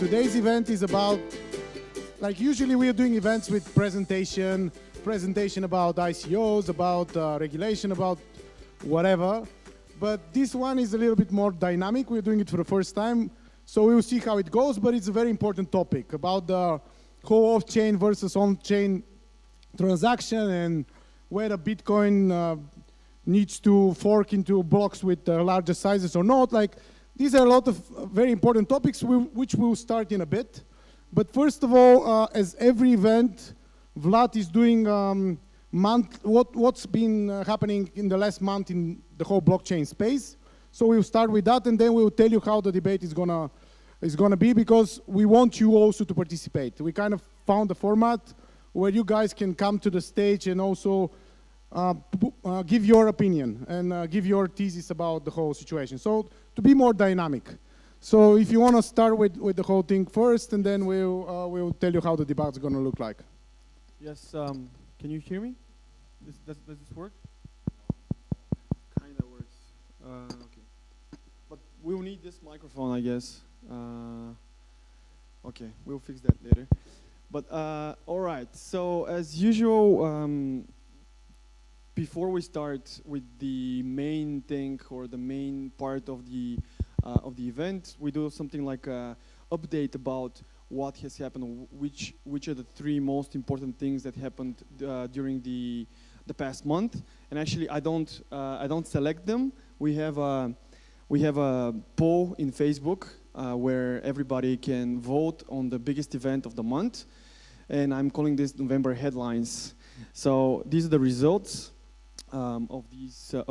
Today's event is about, like usually we are doing events with presentation about ICOs, about regulation, about whatever. But this one is a little bit more dynamic. We're doing it for the first time. So we'll see how it goes, but it's a very important topic about the whole off-chain versus on-chain transaction and whether Bitcoin needs to fork into blocks with larger sizes or not. Like, these are a lot of very important topics which we'll start in a bit. But first of all, as every event, Vlad is doing what's been happening in the last month in the whole blockchain space. So we'll start with that, and then we'll tell you how the debate is gonna be, because we want you also to participate. We kind of found a format where you guys can come to the stage and also give your opinion and give your thesis about the whole situation. So to be more dynamic. So if you want to start with the whole thing first, and then we'll tell you how the debate is going to look like. Yes. Can you hear me? Does this work? Kind of works. Okay. But we'll need this microphone, I guess. Okay, we'll fix that later. But all right. So as usual, before we start with the main thing or the main part of the event, we do something like a update about what has happened, which are the three most important things that happened during the past month. And actually, I don't select them. We have a poll in Facebook where everybody can vote on the biggest event of the month, and I'm calling this November headlines. So these are the results of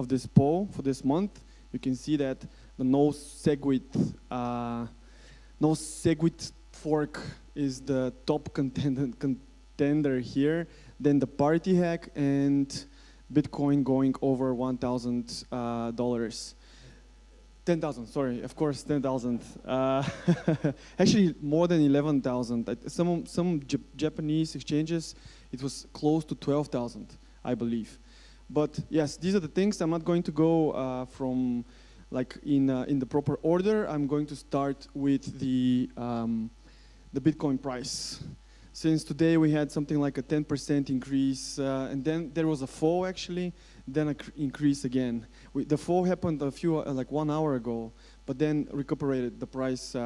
this poll for this month. You can see that the no SegWit fork is the top contender here. Then the party hack and Bitcoin going over $1,000. 10,000, sorry, of course, 10,000. Actually, more than 11,000. Some Japanese exchanges, it was close to 12,000, I believe. But yes, these are the things. I'm not going to go from like in the proper order. I'm going to start with the Bitcoin price. Since today we had something like a 10% increase, and then there was a fall actually, then an increase again. The fall happened like 1 hour ago, but then recuperated. The price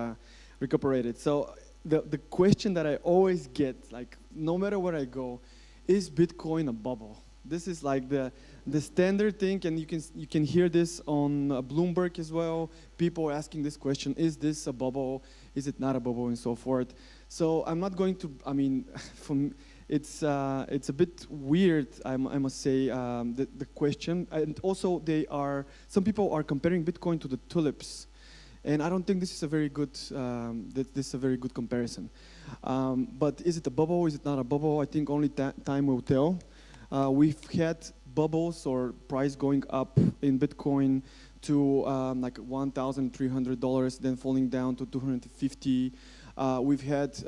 recuperated. So the question that I always get, like no matter where I go, is Bitcoin a bubble? This is like the standard thing, and you can hear this on Bloomberg as well. People asking this question: is this a bubble? Is it not a bubble, and so forth. So I'm not going to. I mean, it's a bit weird. I must say the question, and also some people are comparing Bitcoin to the tulips, and I don't think this is a very good comparison. But is it a bubble? Is it not a bubble? I think only time will tell. We've had bubbles or price going up in Bitcoin to like $1,300, then falling down to $250. We've had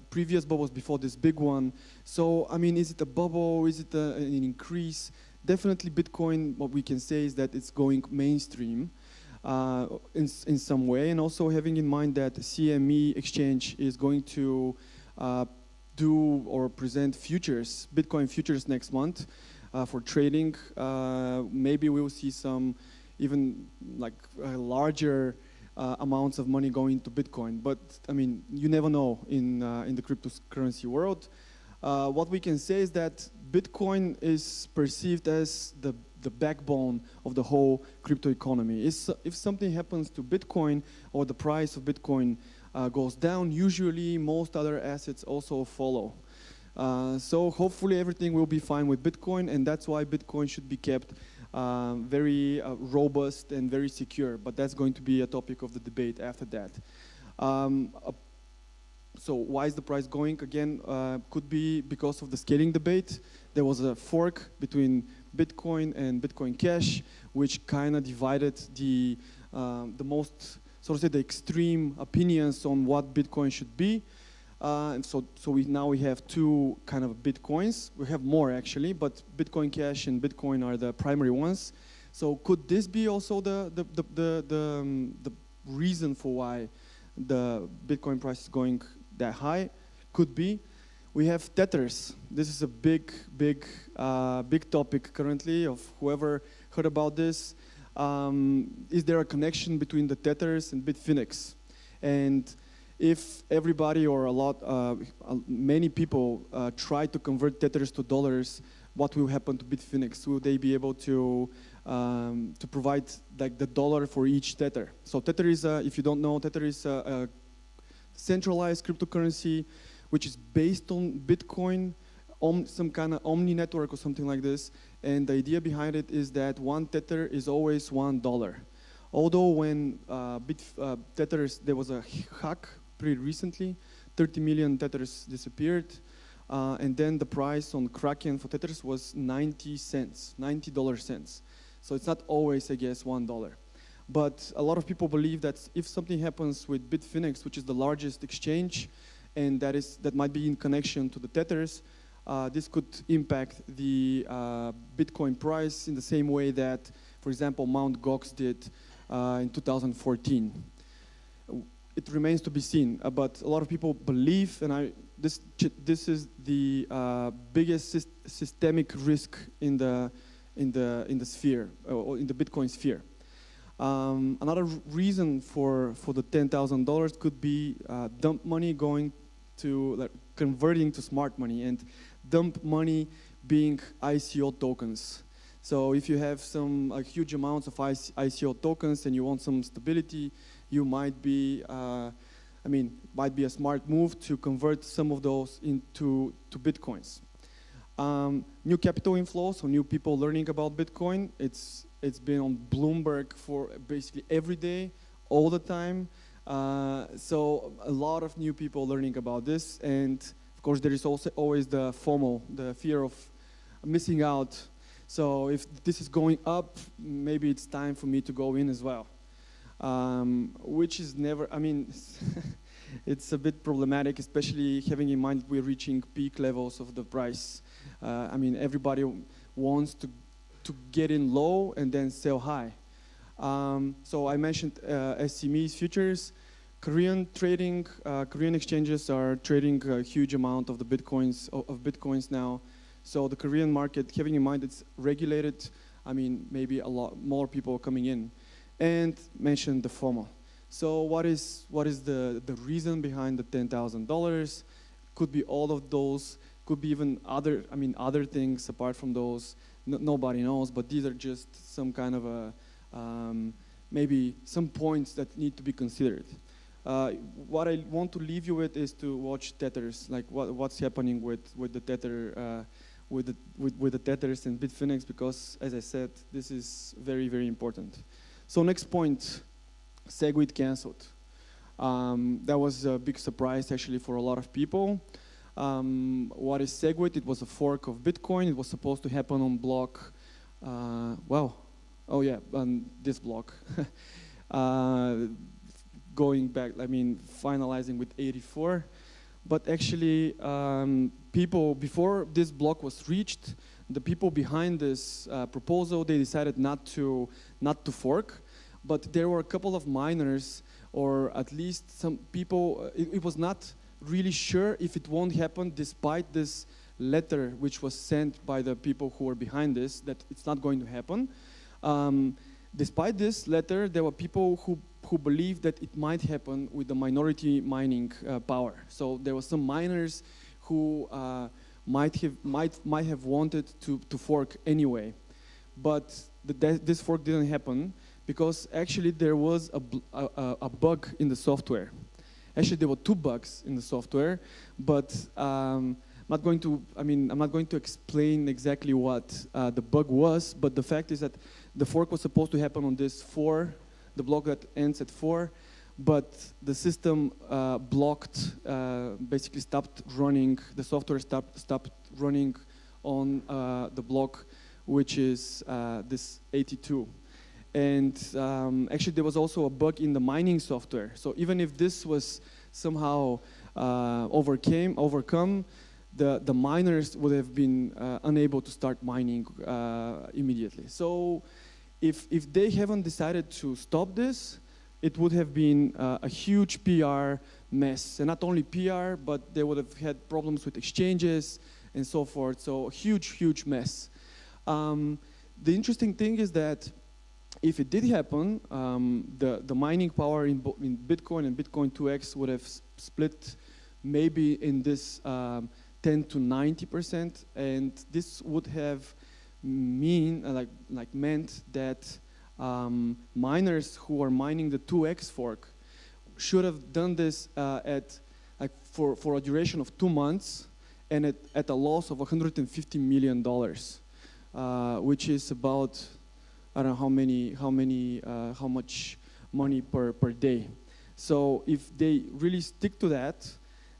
previous bubbles before this big one. So, I mean, is it a bubble? Is it an increase? Definitely Bitcoin, what we can say is that it's going mainstream in some way. And also having in mind that CME exchange is going to do or present futures, Bitcoin futures next month for trading. Maybe we'll see some even like larger amounts of money going to Bitcoin. But I mean, you never know in the cryptocurrency world. What we can say is that Bitcoin is perceived as the backbone of the whole crypto economy. If something happens to Bitcoin or the price of Bitcoin goes down, usually most other assets also follow. So hopefully everything will be fine with Bitcoin, and that's why Bitcoin should be kept very robust and very secure. But that's going to be a topic of the debate after that. So why is the price going? Again, could be because of the scaling debate. There was a fork between Bitcoin and Bitcoin Cash, which kind of divided the most, so to say, the extreme opinions on what Bitcoin should be. And so now we have two kind of Bitcoins. We have more actually, but Bitcoin Cash and Bitcoin are the primary ones. So could this be also the reason for why the Bitcoin price is going that high. Could be. We have tethers. This is a big topic currently of whoever heard about this. Is there a connection between the tethers and Bitfinex? And if everybody or many people try to convert tethers to dollars, what will happen to Bitfinex? Will they be able to provide like the dollar for each tether? So tether is, if you don't know, tether is a centralized cryptocurrency which is based on Bitcoin, some kind of omni network or something like this. And the idea behind it is that one tether is always $1. Although when tethers, there was a hack pretty recently, 30 million tethers disappeared. And then the price on Kraken for tethers was 90 cents, $90. So it's not always, I guess, $1. But a lot of people believe that if something happens with Bitfinex, which is the largest exchange, and that might be in connection to the tethers, this could impact the Bitcoin price in the same way that, for example, Mt. Gox did in 2014. It remains to be seen, but a lot of people believe, and this is the biggest systemic risk in the sphere, or in the Bitcoin sphere. Another reason for the $10,000 could be dump money going to converting to smart money, and dump money being ICO tokens. So if you have some huge amounts of ICO tokens and you want some stability, you might be, might be a smart move to convert some of those into Bitcoins. New capital inflow, so new people learning about Bitcoin. It's been on Bloomberg for basically every day, all the time. So a lot of new people learning about this, and of course there is also always the FOMO, the fear of missing out. So if this is going up, maybe it's time for me to go in as well, which is never, it's a bit problematic, especially having in mind we're reaching peak levels of the price. Everybody wants to get in low and then sell high. So I mentioned SMEs futures. Korean exchanges are trading a huge amount of the bitcoins now. So the Korean market, having in mind it's regulated, maybe a lot more people are coming in. And mentioned the FOMO. So what is the reason behind the $10,000? Could be all of those. Could be even other things apart from those. Nobody knows, but these are just some kind of maybe some points that need to be considered. What I want to leave you with is to watch tethers, like what's happening with the tether, with the tethers and Bitfinex, because as I said, this is very, very important. So next point, Segwit canceled. That was a big surprise actually for a lot of people. What is Segwit? It was a fork of Bitcoin. It was supposed to happen on block, on this block. Going back, finalizing with 84. But actually, people, before this block was reached, the people behind this proposal, they decided not to fork. But there were a couple of miners, or at least some people, it was not really sure if it won't happen despite this letter which was sent by the people who were behind this, that it's not going to happen. Despite this letter, there were people who believed that it might happen with the minority mining power. So there were some miners who might have wanted to fork anyway. But this fork didn't happen because actually there was a bug in the software. Actually, there were two bugs in the software, but I'm not going to explain exactly what the bug was, but the fact is that the fork was supposed to happen on this 4, the block that ends at 4, but the system basically stopped running, the software stopped running on the block, which is this 82. And actually there was also a bug in the mining software. So even if this was somehow overcome, the miners would have been unable to start mining immediately. So if they haven't decided to stop this, it would have been a huge PR mess. And not only PR, but they would have had problems with exchanges and so forth. So huge, huge mess. The interesting thing is that if it did happen, the mining power in Bitcoin and Bitcoin 2x would have split maybe in this 10 to 90%, and this would have meant that miners who are mining the 2x fork should have done this for a duration of 2 months and at a loss of $150 million, which is about, I don't know how much money per day. So if they really stick to that,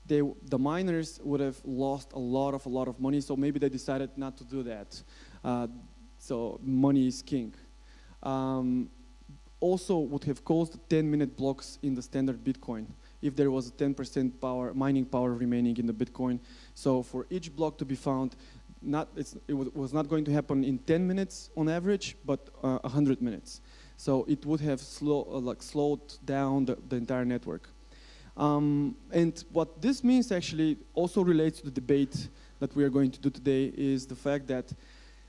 the miners would have lost a lot of money. So maybe they decided not to do that. So money is king. Also would have caused 10-minute blocks in the standard Bitcoin if there was a 10% mining power remaining in the Bitcoin. So for each block to be found, it was not going to happen in 10 minutes on average, but 100 minutes. So it would have slowed down the entire network. And what this means actually also relates to the debate that we are going to do today, is the fact that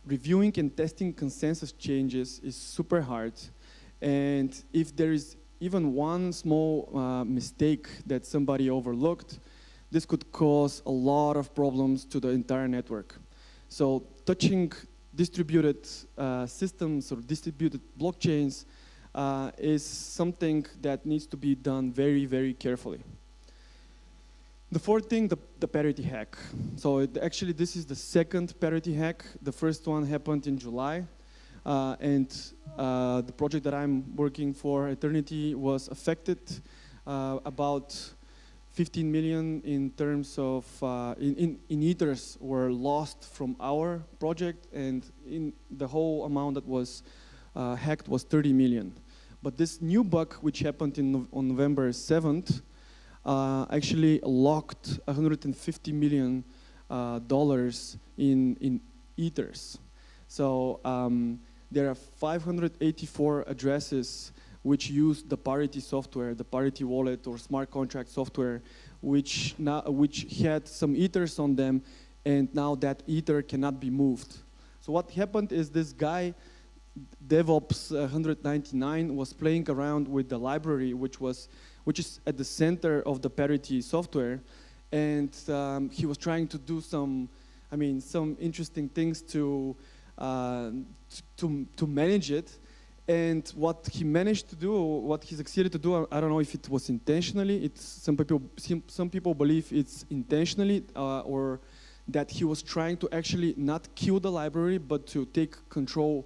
reviewing and testing consensus changes is super hard. And if there is even one small mistake that somebody overlooked, this could cause a lot of problems to the entire network. So touching distributed systems or distributed blockchains is something that needs to be done very, very carefully. The fourth thing, the parity hack. So actually this is the second parity hack. The first one happened in July. And the project that I'm working for, Eternity, was affected. About 15 million in terms of in ethers were lost from our project, and in the whole amount that was hacked was 30 million. But this new bug, which happened on November 7th, actually locked $150 million in ethers. So there are 584 addresses which use the Parity software, the Parity wallet or smart contract software, which had some ethers on them, and now that ether cannot be moved. So what happened is this guy, DevOps 199, was playing around with the library, which is at the center of the Parity software, and he was trying to do some interesting things to manage it. And what he managed to do, what he succeeded to do, I don't know if it was intentionally. Some people believe it's intentionally, or that he was trying to actually not kill the library, but to take control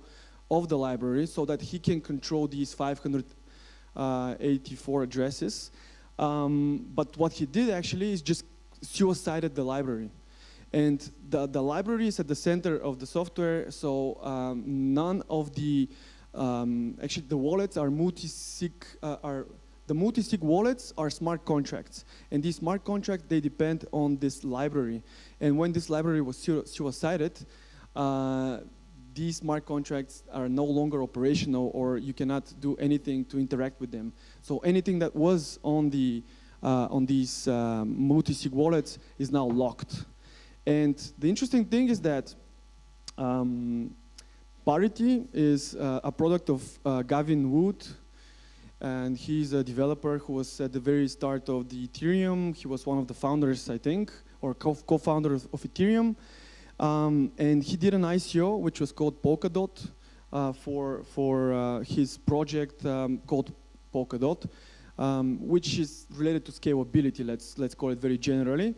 of the library so that he can control these 584 addresses. But what he did actually is just suicided the library. And the library is at the center of the software, so none of the actually the wallets are multi-sig. The multi-sig wallets are smart contracts, and these smart contracts, they depend on this library. And when this library was suicided, these smart contracts are no longer operational, or you cannot do anything to interact with them. So anything that was on these multi-sig wallets is now locked. And the interesting thing is that Parity is a product of Gavin Wood, and he's a developer who was at the very start of the Ethereum. He was one of the founders, I think, or co-founder of Ethereum. And he did an ICO, which was called Polkadot, for his project called Polkadot, which is related to scalability, let's call it very generally.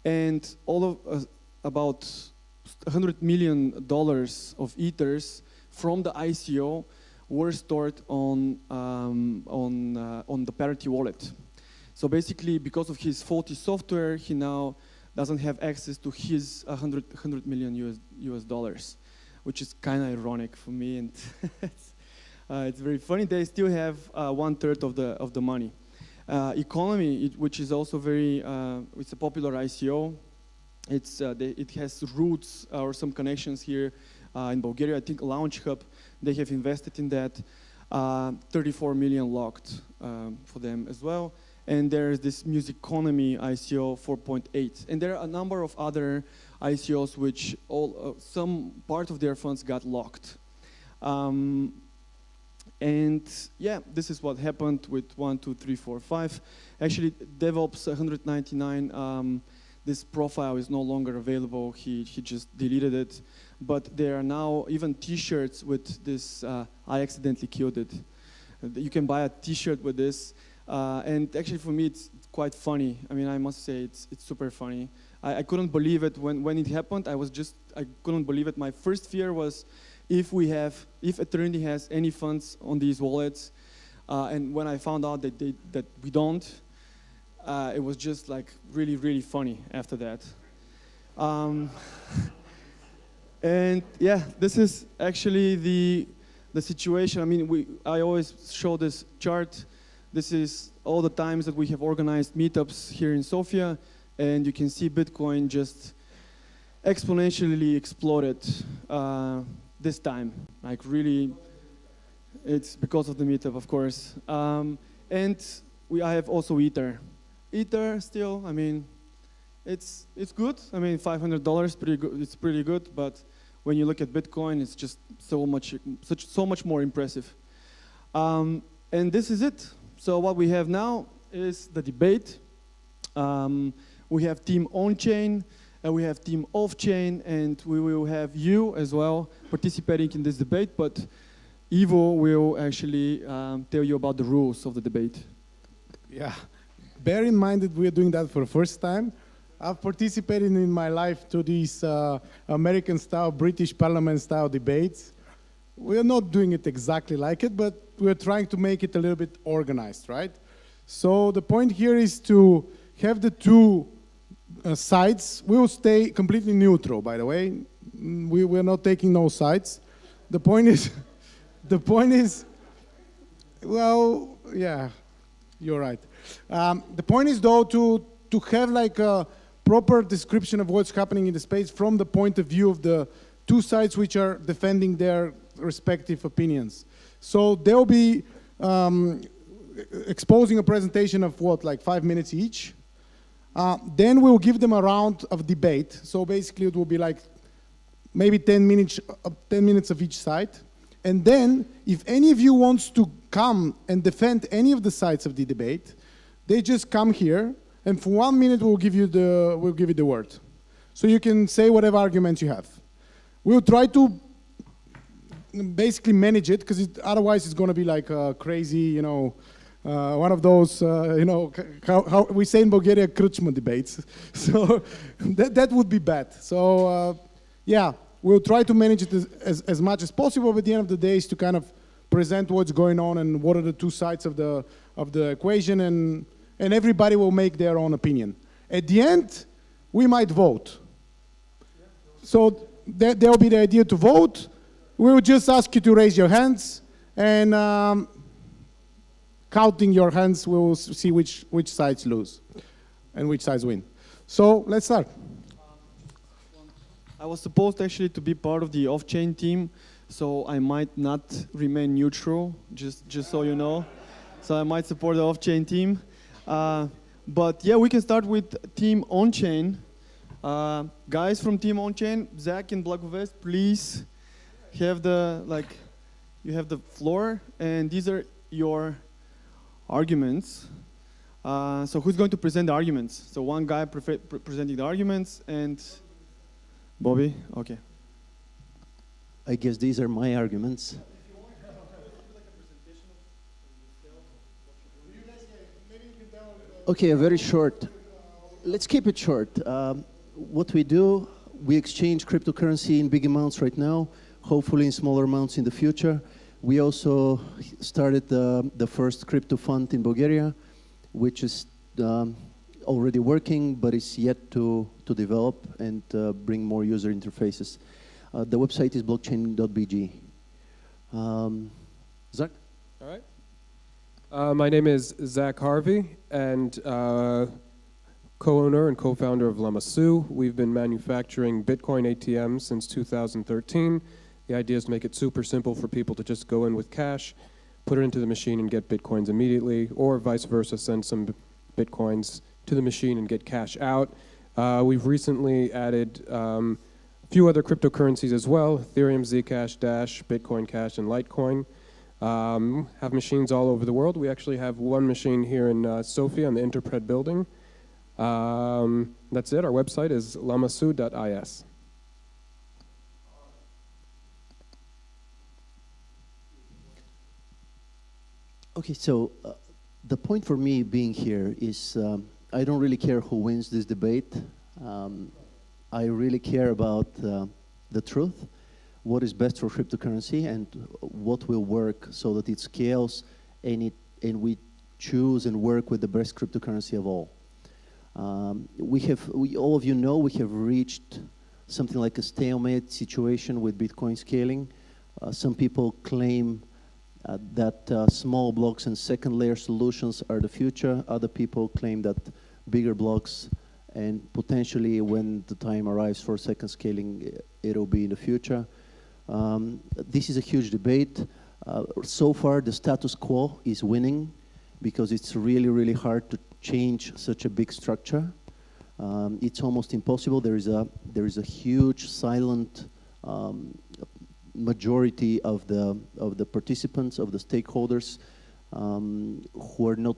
And about $100 million of ethers from the ICO were stored on the Parity wallet. So basically, because of his faulty software, he now doesn't have access to his $100 million US dollars, which is kind of ironic for me, and it's very funny. They still have 1/3 of the money. Economy, which is also it's a popular ICO. It has roots or some connections here in Bulgaria. I think Launch Hub, they have invested in that. 34 million locked for them as well. And there's this Musiconomy ICO 4.8. And there are a number of other ICOs which some part of their funds got locked. And yeah, this is what happened with 1, 2, 3, 4, 5. Actually, DevOps 199, this profile is no longer available. He just deleted it. But there are now even T-shirts with this, I accidentally killed it. You can buy a T-shirt with this. And actually for me, it's quite funny. I mean, I must say it's super funny. I couldn't believe it when it happened. I couldn't believe it. My first fear was if æternity has any funds on these wallets, and when I found out that we don't, it was just like really, really funny after that. And yeah, this is actually the situation. I mean, I always show this chart. This is all the times that we have organized meetups here in Sofia, and you can see Bitcoin just exponentially exploded this time. Like really, it's because of the meetup, of course. And I have also Ether. Ether still, I mean, it's good. I mean, $500, pretty good. It's pretty good, but when you look at Bitcoin, it's just so much more impressive. And this is it. So what we have now is the debate. We have team on-chain, and we have team off-chain, and we will have you as well participating in this debate, but Ivo will actually tell you about the rules of the debate. Yeah, bear in mind that we are doing that for the first time. I've participated in my life to these American-style, British Parliament-style debates. We are not doing it exactly like it, but we're trying to make it a little bit organized, right? So the point here is to have the two sides. We will stay completely neutral, by the way. We're not taking no sides. The point is, well, yeah, you're right. The point is, though, to have like a proper description of what's happening in the space from the point of view of the two sides which are defending their respective opinions. So they'll be exposing a presentation of what, like 5 minutes each. Then we'll give them a round of debate. So basically it will be like maybe 10 minutes of each side. And then if any of you wants to come and defend any of the sides of the debate, they just come here, and for 1 minute we'll give you the word. So you can say whatever arguments you have. We'll try to basically manage it, because otherwise it's going to be like crazy, one of those, how we say in Bulgaria, krčma debates. So that would be bad. So yeah, we'll try to manage it as much as possible, but at the end of the day is to kind of present what's going on and what are the two sides of the equation, and everybody will make their own opinion. At the end, we might vote. So there'll be the idea to vote. We'll just ask you to raise your hands, and counting your hands, we'll see which sides lose and which sides win. So let's start. I was supposed actually to be part of the off-chain team, so I might not remain neutral, just so you know. So I might support the off-chain team. But yeah, we can start with team on-chain. Guys from team on-chain, Zach and Blagovest, please have you have the floor, and these are your arguments. So who's going to present the arguments? So one guy presenting the arguments, and Bobby, okay. I guess these are my arguments. Okay, very short. Let's keep it short. What we do, we exchange cryptocurrency in big amounts right now, hopefully in smaller amounts in the future. We also started the first crypto fund in Bulgaria, which is already working, but is yet to develop and bring more user interfaces. The website is Blockchain.bg. Zach? All right. My name is Zach Harvey, and co-owner and co-founder of Lamassu. We've been manufacturing Bitcoin ATMs since 2013. The idea is to make it super simple for people to just go in with cash, put it into the machine and get Bitcoins immediately, or vice versa, send some Bitcoins to the machine and get cash out. We've recently added a few other cryptocurrencies as well: Ethereum, Zcash, Dash, Bitcoin Cash, and Litecoin. Have machines all over the world. We actually have one machine here in Sofia in the Interpret building. That's it. Our website is lamassu.is. Okay, so the point for me being here is I don't really care who wins this debate. I really care about the truth, what is best for cryptocurrency, and what will work so that it scales and we choose and work with the best cryptocurrency of all. All of you know we have reached something like a stalemate situation with Bitcoin scaling. Some people claim that small blocks and second layer solutions are the future. Other people claim that bigger blocks and potentially when the time arrives for second scaling, it'll be in the future. This is a huge debate. So far, the status quo is winning because it's really, really hard to change such a big structure. It's almost impossible. There is a huge silent majority of the participants, of the stakeholders, who are not.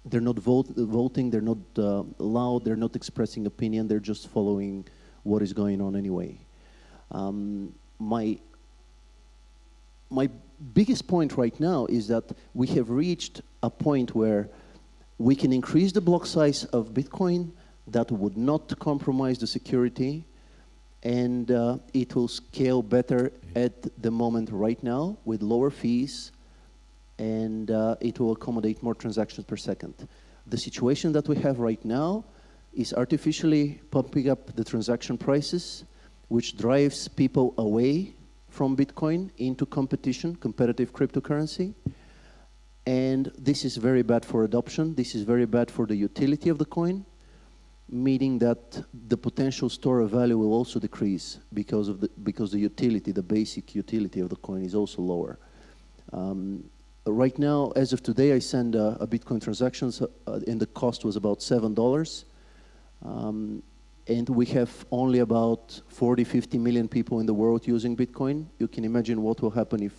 They're not voting. They're not loud. They're not expressing opinion. They're just following what is going on anyway. My biggest point right now is that we have reached a point where we can increase the block size of Bitcoin that would not compromise the security, and it will scale better at the moment right now with lower fees, and it will accommodate more transactions per second. The situation that we have right now is artificially pumping up the transaction prices, which drives people away from Bitcoin into competitive cryptocurrency. And this is very bad for adoption. This is very bad for the utility of the coin, meaning that the potential store of value will also decrease because the utility, the basic utility of the coin is also lower. Right now, as of today, I send a Bitcoin transactions and the cost was about $7. And we have only about 40, 50 million people in the world using Bitcoin. You can imagine what will happen if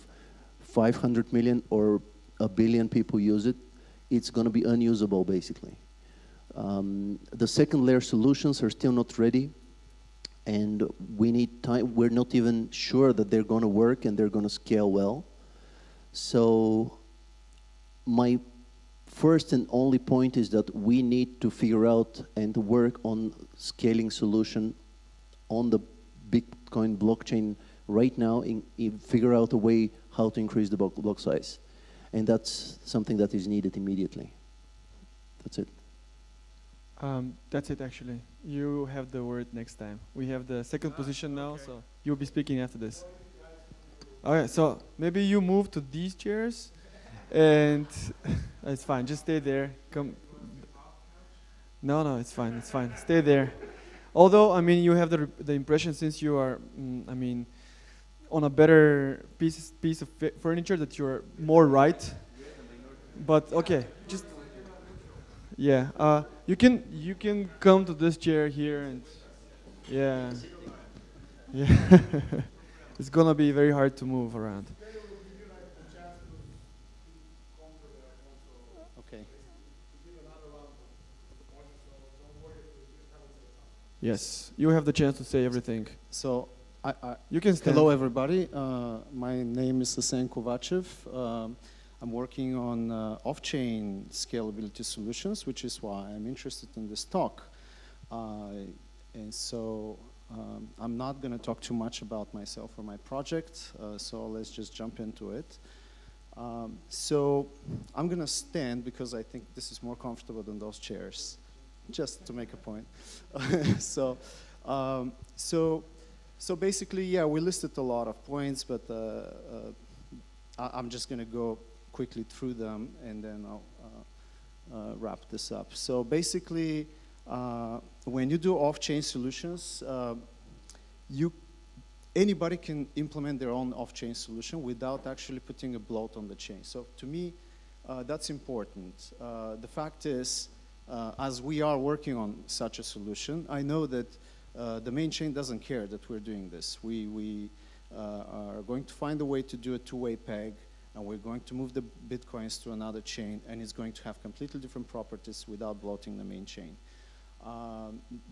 500 million or a billion people use it. It's going to be unusable, basically. The second layer solutions are still not ready, and we need time. We're not even sure that they're going to work and they're going to scale well. So my first and only point is that we need to figure out and work on scaling solution on the Bitcoin blockchain right now, figure out a way how to increase the block size. And that's something that is needed immediately. That's it. That's it, actually. You have the word next time. We have the second position now, so you'll be speaking after this. Okay, so maybe you move to these chairs, and it's fine. Just stay there. Come. No, it's fine. It's fine. Stay there. Although, I mean, you have the impression, since you are, I mean, on a better piece of furniture, that you're more right. But okay, just yeah. You can come to this chair here, and yeah. It's gonna be very hard to move around. Okay. Yes, you have the chance to say everything. So, You can stand. hello everybody. My name is Asen Kovachev. I'm working on off-chain scalability solutions, which is why I'm interested in this talk. And so I'm not going to talk too much about myself or my project, so let's just jump into it. So I'm going to stand because I think this is more comfortable than those chairs, just to make a point. So basically, yeah, we listed a lot of points, but I'm just going to go quickly through them, and then I'll wrap this up. So basically, when you do off-chain solutions, anybody can implement their own off-chain solution without actually putting a bloat on the chain. So to me, that's important. The fact is, as we are working on such a solution, I know that the main chain doesn't care that we're doing this. We are going to find a way to do a two-way peg, and we're going to move the Bitcoins to another chain, and it's going to have completely different properties without bloating the main chain.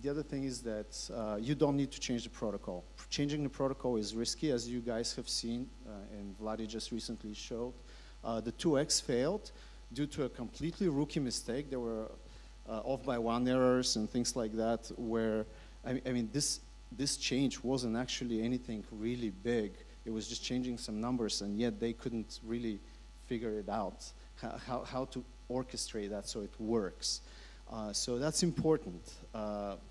The other thing is that you don't need to change the protocol. Changing the protocol is risky, as you guys have seen, and Vladi just recently showed. The 2x failed due to a completely rookie mistake. There were off by one errors and things like that, where, I mean, this change wasn't actually anything really big. It was just changing some numbers, and yet they couldn't really figure it out, how to orchestrate that so it works. So that's important.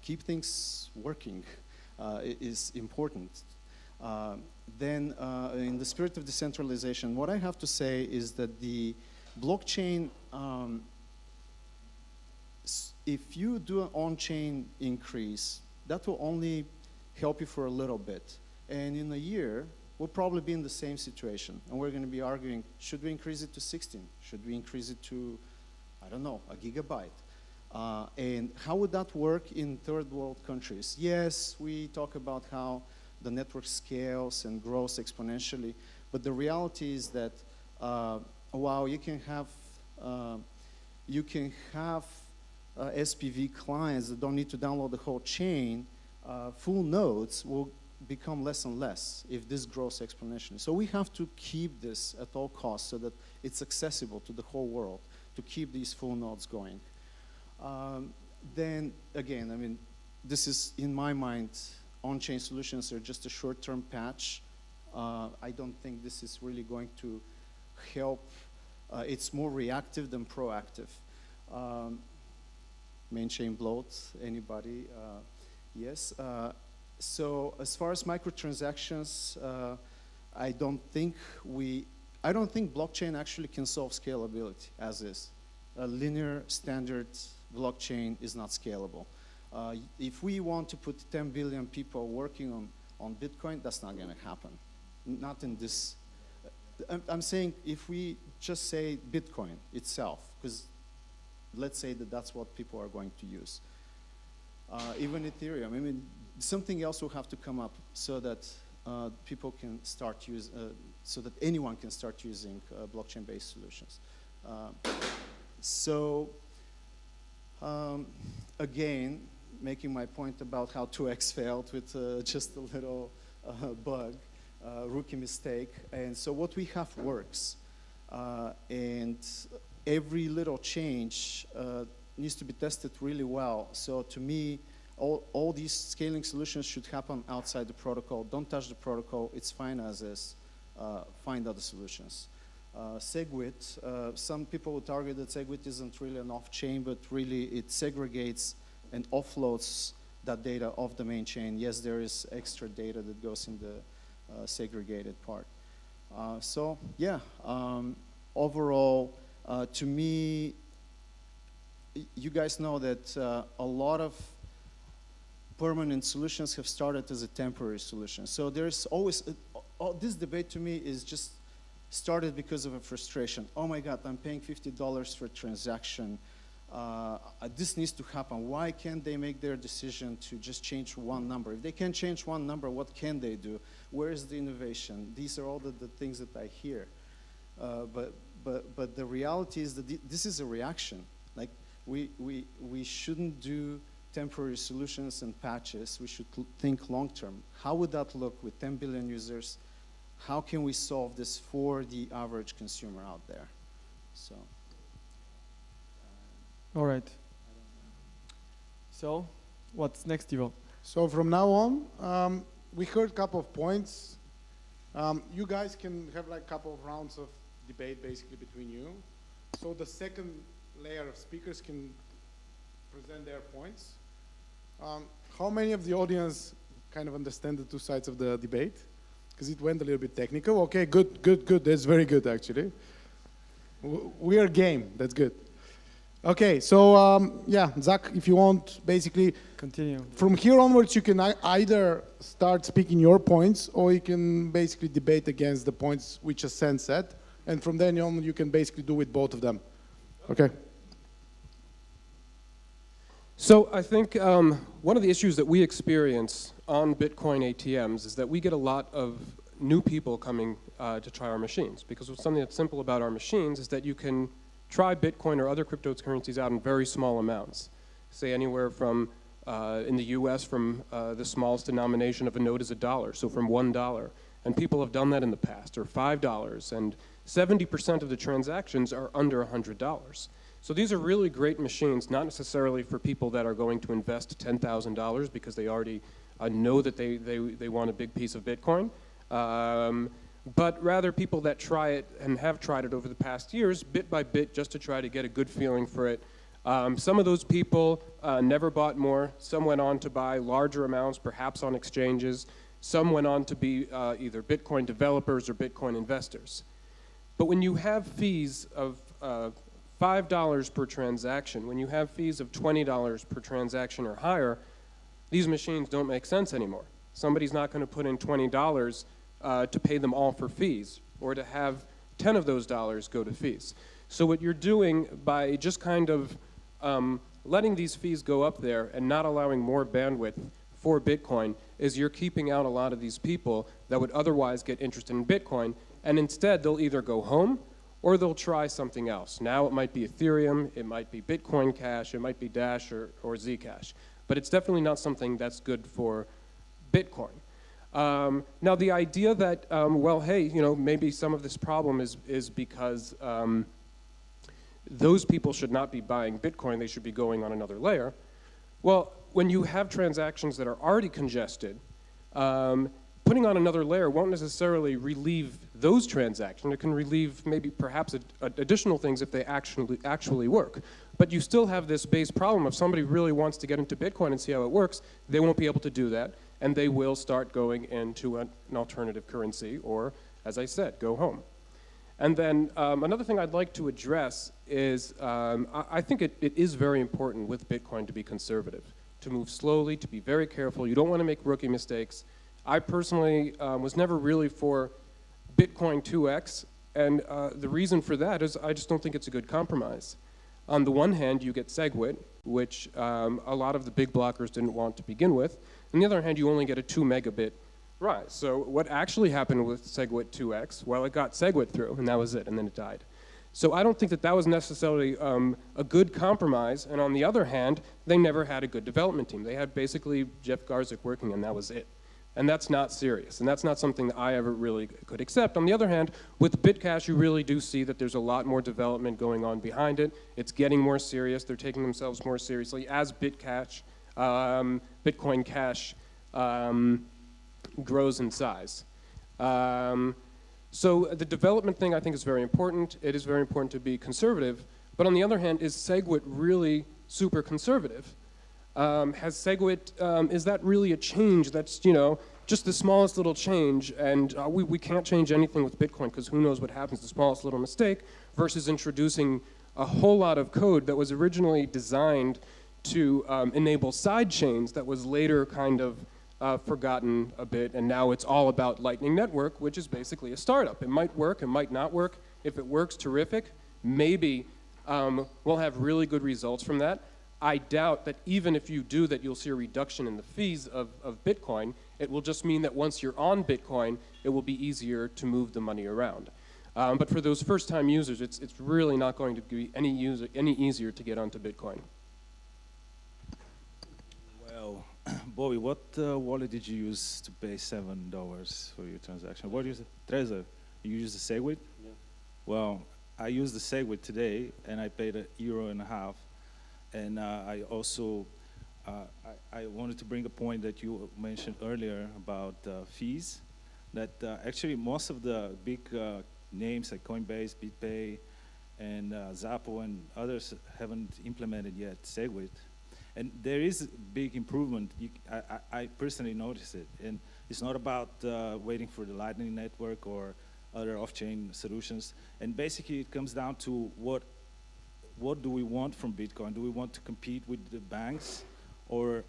Keep things working is important. Then in the spirit of decentralization, what I have to say is that the blockchain, if you do an on-chain increase, that will only help you for a little bit. And in a year, we'll probably be in the same situation. And we're going to be arguing, should we increase it to 16? Should we increase it to, I don't know, a gigabyte? And how would that work in third world countries? Yes, we talk about how the network scales and grows exponentially, but the reality is that while you can have SPV clients that don't need to download the whole chain, full nodes will become less and less if this grows exponentially. So we have to keep this at all costs so that it's accessible to the whole world to keep these full nodes going. Then again, I mean, this is, in my mind, on-chain solutions are just a short-term patch. I don't think this is really going to help. It's more reactive than proactive. Main chain bloat, anybody? Yes. So as far as microtransactions, I don't think blockchain actually can solve scalability as is. A linear standard blockchain is not scalable. If we want to put 10 billion people working on Bitcoin, that's not going to happen. Not in this. I'm saying if we just say Bitcoin itself, because let's say that that's what people are going to use. Even Ethereum, I mean, something else will have to come up so that people can start so that anyone can start using blockchain-based solutions. Again, making my point about how 2x failed with just a little bug, rookie mistake. And so what we have works. And every little change needs to be tested really well. So to me, all these scaling solutions should happen outside the protocol. Don't touch the protocol. It's fine as is. Find other solutions. SegWit, some people would argue that SegWit isn't really an off-chain, but really it segregates and offloads that data off the main chain. Yes, there is extra data that goes in the segregated part. So yeah, overall, to me, you guys know that a lot of permanent solutions have started as a temporary solution. So there's always, this debate to me is just started because of a frustration. Oh my God, I'm paying $50 for a transaction. This needs to happen. Why can't they make their decision to just change one number? If they can change one number, what can they do? Where is the innovation? These are all the things that I hear. But the reality is that this is a reaction. Like we shouldn't do temporary solutions and patches. We should think long term. How would that look with 10 billion users? How can we solve this for the average consumer out there? So. All right. So, what's next, Ivo? So from now on, we heard a couple of points. You guys can have like a couple of rounds of debate basically between you. So the second layer of speakers can present their points. How many of the audience kind of understand the two sides of the debate? Because it went a little bit technical. Okay, good. That's very good, actually. We are game. That's good. Okay, so yeah, Zach, if you want, basically, Continue. from here onwards, you can either start speaking your points, or you can basically debate against the points which Asen said, and from then on, you can basically do with both of them. Okay. So I think one of the issues that we experience on Bitcoin ATMs is that we get a lot of new people coming to try our machines, because something that's simple about our machines is that you can try Bitcoin or other cryptocurrencies out in very small amounts. Say anywhere from, in the US, from the smallest denomination of a note is $1, so from $1. And people have done that in the past, or $5, and 70% of the transactions are under $100. So these are really great machines, not necessarily for people that are going to invest $10,000 because they already know that they want a big piece of Bitcoin, but rather people that try it and have tried it over the past years, bit by bit, just to try to get a good feeling for it. Some of those people never bought more. Some went on to buy larger amounts, perhaps on exchanges. Some went on to be either Bitcoin developers or Bitcoin investors. But when you have fees of $5 per transaction, when you have fees of $20 per transaction or higher, these machines don't make sense anymore. Somebody's not going to put in $20 to pay them all for fees, or to have 10 of those dollars go to fees. So what you're doing by just kind of letting these fees go up there and not allowing more bandwidth for Bitcoin is you're keeping out a lot of these people that would otherwise get interested in Bitcoin, and instead they'll either go home or they'll try something else. Now it might be Ethereum, it might be Bitcoin Cash, it might be Dash or Zcash, but it's definitely not something that's good for Bitcoin. Now the idea that, well, hey, you know, maybe some of this problem is because those people should not be buying Bitcoin, they should be going on another layer. Well, when you have transactions that are already congested, putting on another layer won't necessarily relieve those transactions. It can relieve maybe perhaps additional things if they actually work. But you still have this base problem. If somebody really wants to get into Bitcoin and see how it works, they won't be able to do that, and they will start going into an alternative currency, or, as I said, go home. And then another thing I'd like to address is I think it is very important with Bitcoin to be conservative, to move slowly, to be very careful. You don't want to make rookie mistakes. I personally was never really for Bitcoin 2x, and the reason for that is I just don't think it's a good compromise. On the one hand, you get SegWit, which a lot of the big blockers didn't want to begin with. On the other hand, you only get a 2 megabit rise. So what actually happened with SegWit 2x, well, it got SegWit through, and that was it, and then it died. So I don't think that that was necessarily a good compromise, and on the other hand, they never had a good development team. They had basically Jeff Garzik working, and that was it. And that's not serious, and that's not something that I ever really could accept. On the other hand, with Bitcash, you really do see that there's a lot more development going on behind it. It's getting more serious. They're taking themselves more seriously as Bitcash, Bitcoin Cash grows in size. So the development thing I think is very important. It is very important to be conservative. But on the other hand, is SegWit really super conservative? Has SegWit, is that really a change that's, you know, just the smallest little change, and we can't change anything with Bitcoin because who knows what happens, the smallest little mistake, versus introducing a whole lot of code that was originally designed to enable side chains that was later kind of forgotten a bit, and now it's all about Lightning Network, which is basically a startup. It might work, it might not work. If it works, terrific. Maybe we'll have really good results from that. I doubt that even if you do that, you'll see a reduction in the fees of Bitcoin. It will just mean that once you're on Bitcoin, it will be easier to move the money around. But for those first-time users, it's really not going to be any easier to get onto Bitcoin. Well, Bobby, what wallet did you use to pay $7 for your transaction? What is it? Trezor, you use the SegWit? Yeah. Well, I used the SegWit today, and I paid €1.50. And I also, I wanted to bring a point that you mentioned earlier about fees, that actually most of the big names like Coinbase, BitPay, and Zappo and others haven't implemented yet SegWit. And there is big improvement. I personally noticed it. And it's not about waiting for the Lightning Network or other off-chain solutions. And basically it comes down to what what do we want from Bitcoin? Do we want to compete with the banks, or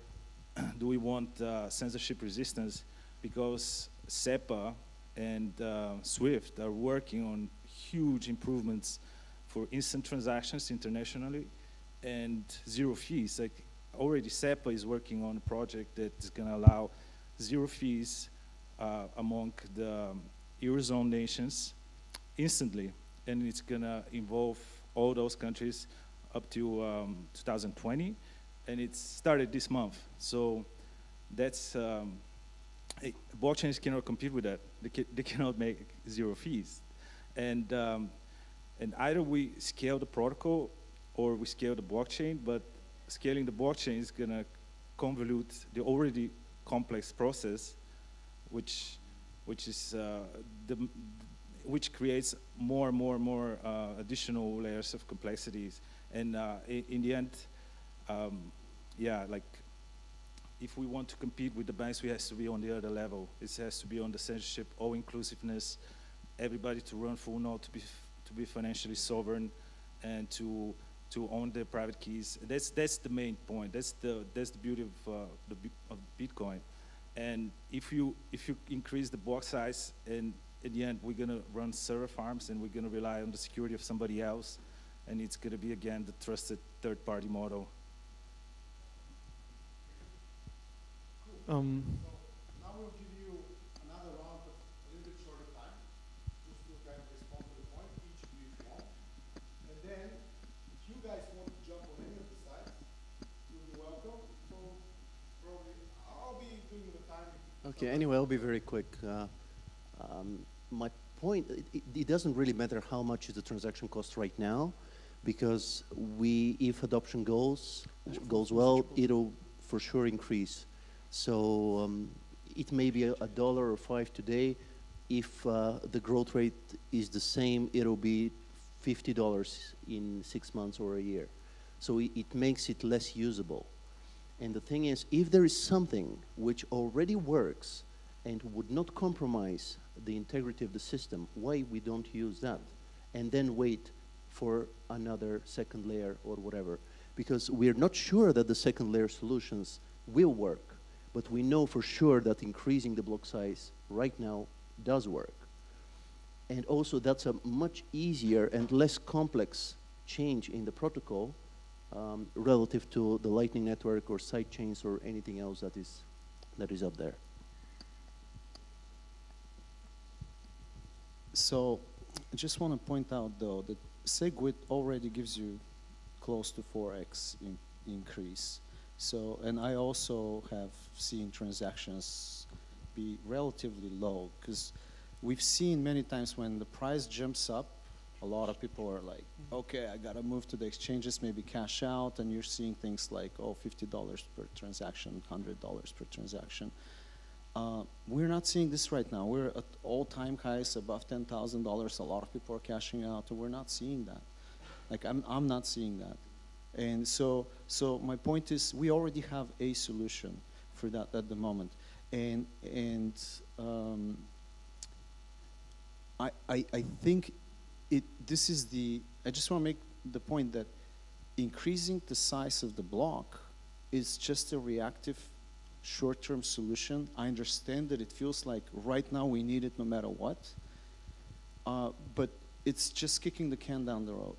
do we want censorship resistance? Because SEPA and SWIFT are working on huge improvements for instant transactions internationally and zero fees. Like already SEPA is working on a project that is going to allow zero fees among the Eurozone nations instantly, and it's going to involve all those countries up to 2020, and it started this month. So that's blockchains cannot compete with that. They cannot make zero fees, and either we scale the protocol or we scale the blockchain. But scaling the blockchain is gonna convolute the already complex process, which creates more additional layers of complexities. And in the end, yeah, like if we want to compete with the banks, we have to be on the other level. It has to be on the censorship, all inclusiveness, everybody to run full node, to be financially sovereign, and to own their private keys. That's the main point. That's the beauty of Bitcoin. And if you increase the block size, and in the end we're gonna run server farms, and we're gonna rely on the security of somebody else, and it's gonna be again the trusted third-party model. Now we'll give you another round of a little bit shorter time, just to kind of respond to the point, each of you if you want. And then, if you guys want to jump on any of the sides, you'll be welcome. So probably I'll be doing the time. Okay, anyway, I'll be very quick. My point, it doesn't really matter how much is the transaction cost right now, because if adoption goes well, it'll for sure increase. So it may be $1 or $5 today. If the growth rate is the same, it'll be $50 in 6 months or a year. So it makes it less usable. And the thing is, if there is something which already works and would not compromise the integrity of the system, why we don't use that? And then wait for another second layer or whatever. Because we're not sure that the second layer solutions will work. But we know for sure that increasing the block size right now does work. And also that's a much easier and less complex change in the protocol relative to the Lightning Network or sidechains or anything else that is up there. So I just want to point out though that SegWit already gives you close to 4x increase. So, and I also have seen transactions be relatively low, because we've seen many times when the price jumps up, a lot of people are like, okay, I gotta move to the exchanges, maybe cash out, and you're seeing things like, oh, $50 per transaction, $100 per transaction. We're not seeing this right now. We're at all-time highs above $10,000. A lot of people are cashing out, and we're not seeing that. Like, I'm not seeing that. And so my point is, we already have a solution for that at the moment. And I think this is I just want to make the point that increasing the size of the block is just a reactive short-term solution. I understand that it feels like right now we need it no matter what, but it's just kicking the can down the road.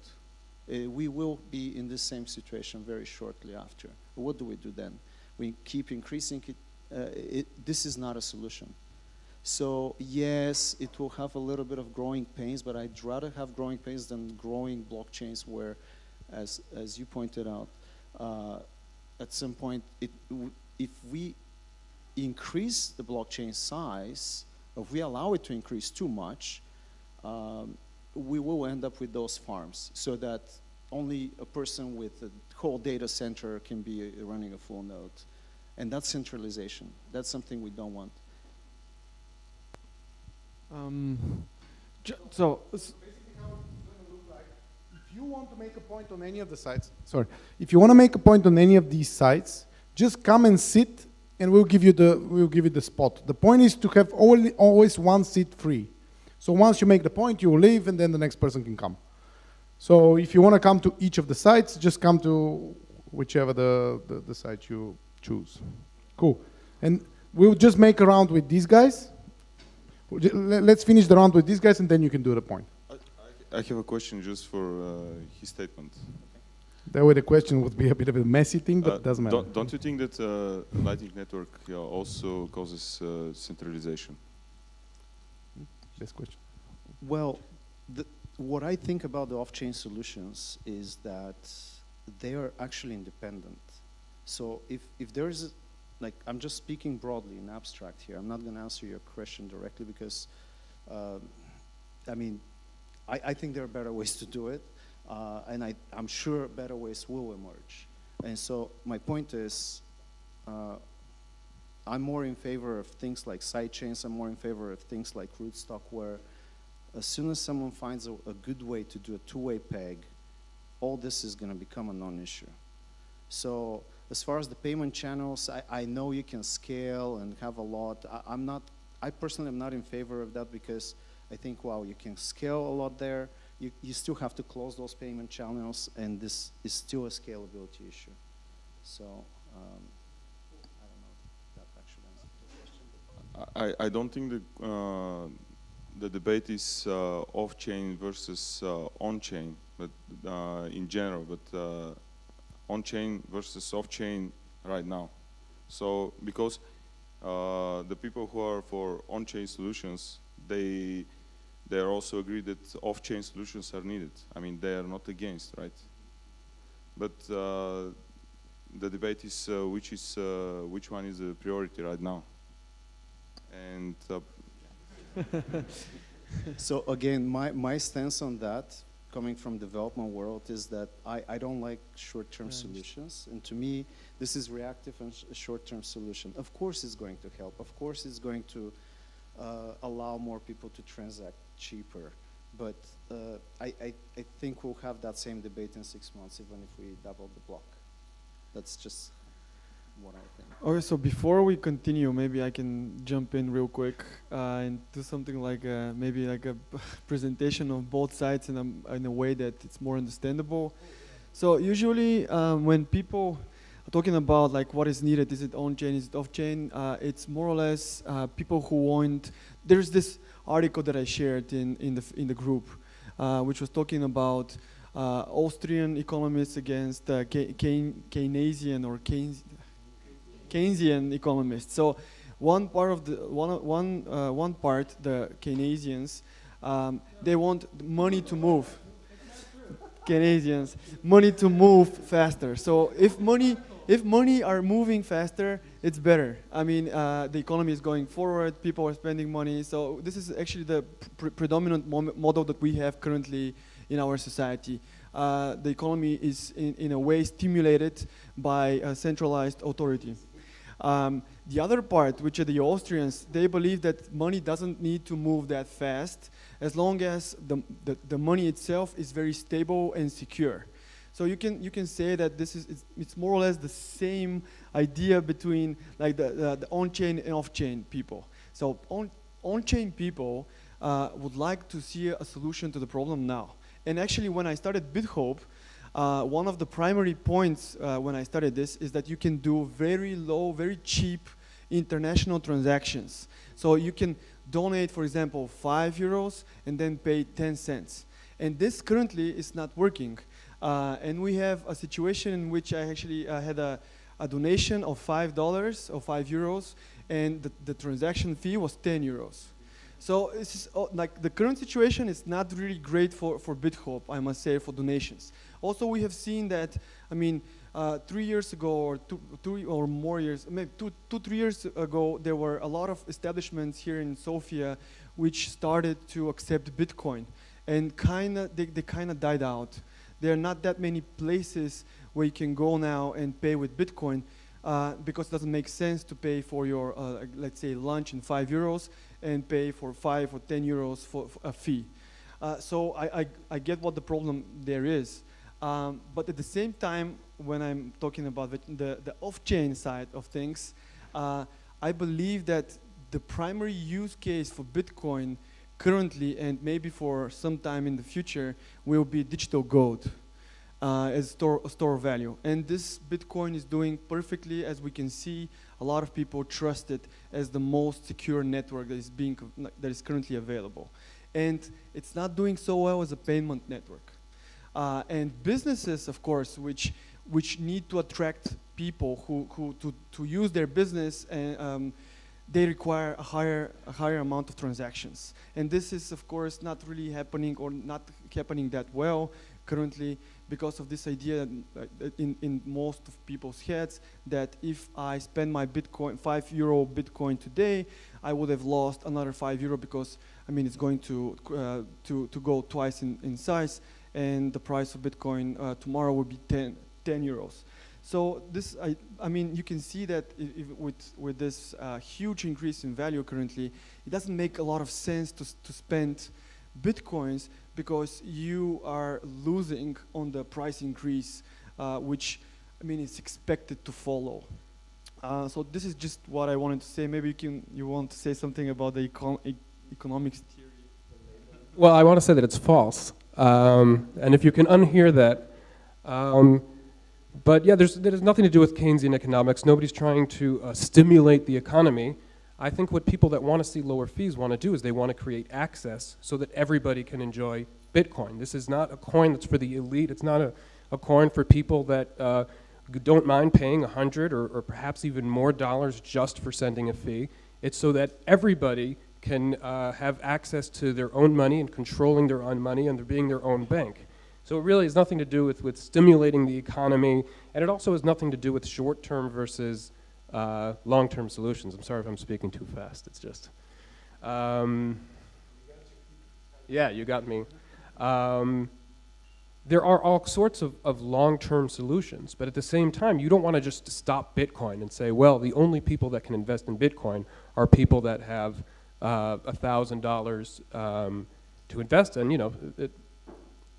We will be in the same situation very shortly after. What do we do then? We keep increasing it. This is not a solution. So yes, it will have a little bit of growing pains, but I'd rather have growing pains than growing blockchains where, as you pointed out, at some point, if we increase the blockchain size, if we allow it to increase too much, we will end up with those farms, so that only a person with a whole data center can be running a full node. And that's centralization. That's something we don't want. So basically how it's going to look like, if you want to make a point on any of the sites, if you want to make a point on any of these sites, just come and sit and we'll give you the spot. The point is to have always one seat free. So once you make the point, you will leave and then the next person can come. So if you want to come to each of the sites, just come to whichever the site you choose. Cool. And we'll just make a round with these guys. Let's finish the round with these guys, and then you can do the point. I have a question just for his statement. That way the question would be a bit of a messy thing, but it doesn't matter. Don't you think that Lightning Network also causes centralization? Best question. Well, what I think about the off-chain solutions is that they are actually independent. So if there is, like, I'm just speaking broadly in abstract here. I'm not going to answer your question directly because, I mean, I think there are better ways to do it, and I'm sure better ways will emerge. And so my point is, I'm more in favor of things like sidechains. I'm more in favor of things like rootstock, where as soon as someone finds a good way to do a two-way peg, all this is going to become a non-issue. So as far as the payment channels, I know you can scale and have a lot. I personally am not in favor of that because I think, wow, you can scale a lot there. You still have to close those payment channels, and this is still a scalability issue. So I don't know if that actually answers the question. I don't think the debate is off-chain versus on-chain, but in general, but on-chain versus off-chain right now. So because the people who are for on-chain solutions, they are also agree that off-chain solutions are needed. I mean, they are not against, right? But the debate is which one is the priority right now. And so again, my stance on that, coming from development world, is that I don't like short-term solutions. And to me, this is reactive and a short-term solution. Of course it's going to help. Of course it's going to allow more people to transact cheaper. But I think we'll have that same debate in 6 months, even if we double the block. That's just what I think. Okay, so before we continue, maybe I can jump in real quick and do something like maybe like a presentation of both sides in a way that it's more understandable. So usually when people are talking about like what is needed, is it on-chain, is it off-chain, it's more or less people who want. There's this article that I shared in the group, which was talking about Austrian economists against Keynesian or Keynesian economists. So one part, the Keynesians, they want money to move. Keynesians, money to move faster. So if money are moving faster, it's better. I mean, the economy is going forward. People are spending money. So this is actually the predominant model that we have currently in our society. The economy is in a way stimulated by a centralized authority. The other part, which are the Austrians, they believe that money doesn't need to move that fast as long as the money itself is very stable and secure. So you can say that it's more or less the same idea between like the on-chain and off-chain people. So on-chain people would like to see a solution to the problem now. And actually, when I started BitHope, one of the primary points when I started this is that you can do very low, very cheap international transactions. So you can donate, for example, €5 and then pay 10 cents. And this currently is not working. And we have a situation in which I actually had a donation of $5 or €5, and the transaction fee was €10. So this is like the current situation is not really great for BitHope, I must say, for donations. Also, we have seen that, I mean, 3 years ago, or two or more years, maybe 3 years ago, there were a lot of establishments here in Sofia which started to accept Bitcoin, and they kind of died out. There are not that many places where you can go now and pay with Bitcoin because it doesn't make sense to pay for your, let's say, lunch in €5 and pay for 5 or 10 euros for a fee. So I get what the problem there is. But at the same time, when I'm talking about the off-chain side of things, I believe that the primary use case for Bitcoin currently and maybe for some time in the future will be digital gold as store value. And this Bitcoin is doing perfectly. As we can see, a lot of people trust it as the most secure network that is currently available. And it's not doing so well as a payment network. And businesses, of course, which need to attract people to use their business, and they require a higher amount of transactions. And this is, of course, not really happening or not happening that well currently, because of this idea in most of people's heads that if I spend my Bitcoin, €5 Bitcoin today, I would have lost another €5 because I mean it's going to go twice in size, and the price of Bitcoin tomorrow will be 10 euros. So this, I mean, you can see that with this huge increase in value currently, it doesn't make a lot of sense to spend Bitcoins, because you are losing on the price increase, which, I mean, is expected to follow. So this is just what I wanted to say. Maybe you want to say something about the economics theory. Well, I want to say that it's false. And if you can unhear that, but yeah, there's nothing to do with Keynesian economics. Nobody's trying to stimulate the economy. I think what people that want to see lower fees want to do is they want to create access so that everybody can enjoy Bitcoin. This is not a coin that's for the elite. It's not a coin for people that don't mind paying $100 or perhaps even more dollars just for sending a fee. It's so that everybody can have access to their own money and controlling their own money and being their own bank. So it really has nothing to do with stimulating the economy, and it also has nothing to do with short-term versus long-term solutions. I'm sorry if I'm speaking too fast. It's just, yeah, you got me. There are all sorts of long-term solutions, but at the same time, you don't want to just stop Bitcoin and say, well, the only people that can invest in Bitcoin are people that have $1,000 to invest in. You know,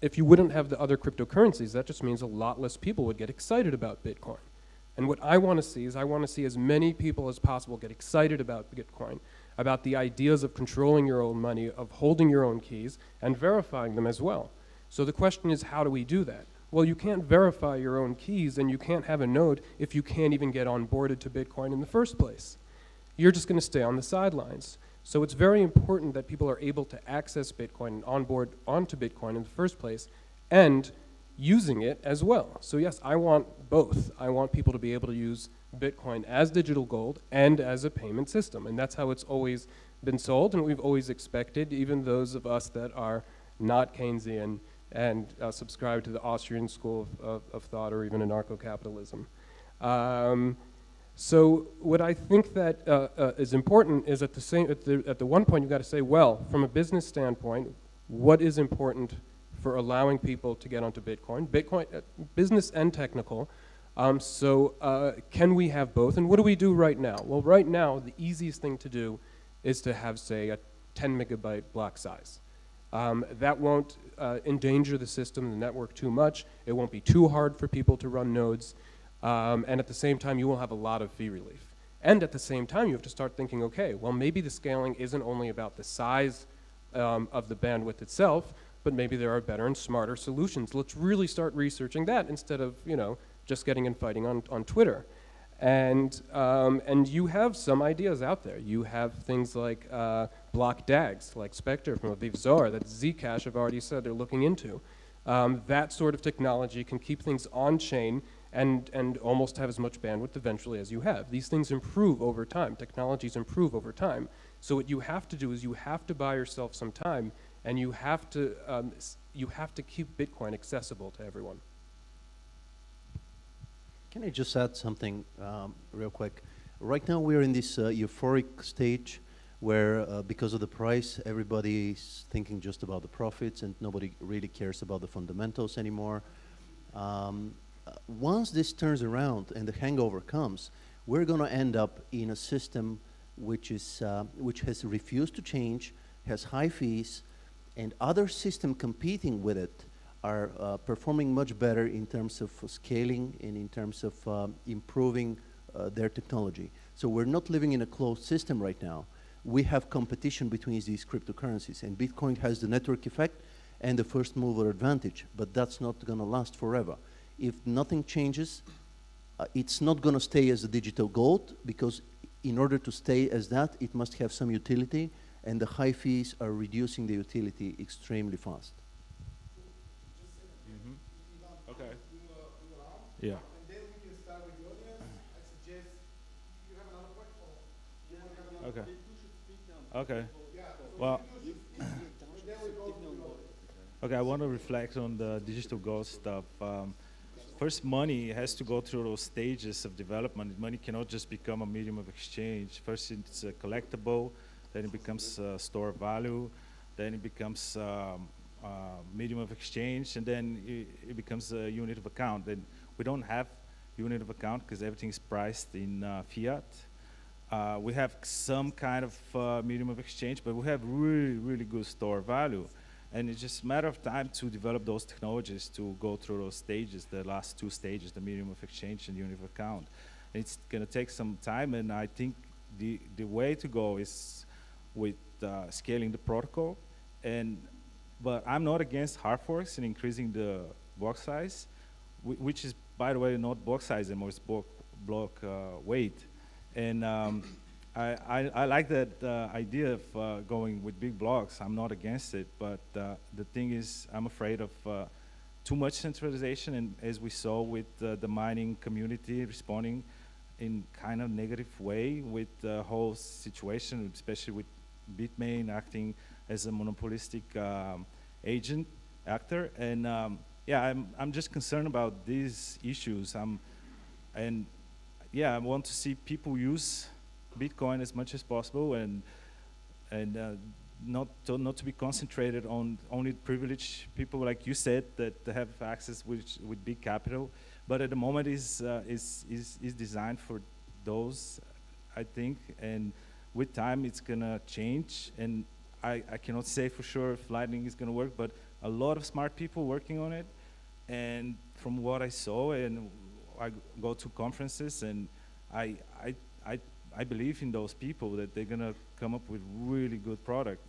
if you wouldn't have the other cryptocurrencies, that just means a lot less people would get excited about Bitcoin. And what I want to see is I want to see as many people as possible get excited about Bitcoin, about the ideas of controlling your own money, of holding your own keys, and verifying them as well. So the question is, how do we do that? Well, you can't verify your own keys and you can't have a node if you can't even get onboarded to Bitcoin in the first place. You're just going to stay on the sidelines. So it's very important that people are able to access Bitcoin and onboard onto Bitcoin in the first place, and using it as well. So yes, I want both. I want people to be able to use Bitcoin as digital gold and as a payment system. And that's how it's always been sold, and we've always expected, even those of us that are not Keynesian and subscribe to the Austrian school of thought, or even anarcho-capitalism. So what I think that is important is at the one point you've got to say, well, from a business standpoint, what is important for allowing people to get onto Bitcoin? Bitcoin, business and technical. So can we have both? And what do we do right now? Well, right now, the easiest thing to do is to have, say, a 10 megabyte block size. That won't endanger the system, the network too much. It won't be too hard for people to run nodes. And at the same time, you will have a lot of fee relief. And at the same time, you have to start thinking, okay, well, maybe the scaling isn't only about the size of the bandwidth itself, but maybe there are better and smarter solutions. Let's really start researching that instead of, you know, just getting and fighting on Twitter. And you have some ideas out there. You have things like block DAGs, like Spectre from Aviv Zohar, that Zcash have already said they're looking into. That sort of technology can keep things on-chain and almost have as much bandwidth eventually as you have. These things improve over time. Technologies improve over time. So what you have to do is you have to buy yourself some time, and you have to keep Bitcoin accessible to everyone. Can I just add something real quick? Right now we're in this euphoric stage where because of the price, everybody's thinking just about the profits and nobody really cares about the fundamentals anymore. Once this turns around and the hangover comes, we're going to end up in a system which has refused to change, has high fees, and other systems competing with it are performing much better in terms of scaling and in terms of improving their technology. So we're not living in a closed system right now. we have competition between these cryptocurrencies, and Bitcoin has the network effect and the first mover advantage, but that's not going to last forever. If nothing changes, it's not going to stay as a digital gold, because in order to stay as that, it must have some utility, and the high fees are reducing the utility extremely fast. Okay. Yeah. And then we can start with the audience. I suggest you have another question. Okay. Well, okay, I want to reflect on the digital gold stuff. First, money has to go through those stages of development. Money cannot just become a medium of exchange. First, it's a collectible, then it becomes a store of value, then it becomes medium of exchange, and then it becomes a unit of account. Then we don't have unit of account because everything is priced in fiat. We have some kind of medium of exchange, but we have really, really good store value. And it's just a matter of time to develop those technologies to go through those stages, the last two stages, the medium of exchange and unit of account. And it's going to take some time, and I think the way to go is with scaling the protocol. But I'm not against hard forks and increasing the block size, which is, by the way, not block size anymore, it's block weight. And I like that idea of going with big blocks. I'm not against it, but the thing is, I'm afraid of too much centralization, and as we saw with the mining community responding in kind of negative way with the whole situation, especially with Bitmain acting as a monopolistic actor. And yeah, I'm just concerned about these issues. Yeah, I want to see people use Bitcoin as much as possible, and not to be concentrated on only privileged people, like you said, that have access with big capital. But at the moment is designed for those, I think, and with time it's gonna change. And I cannot say for sure if Lightning is gonna work, but a lot of smart people working on it. And from what I saw, and I go to conferences, and I believe in those people that they're gonna come up with really good product.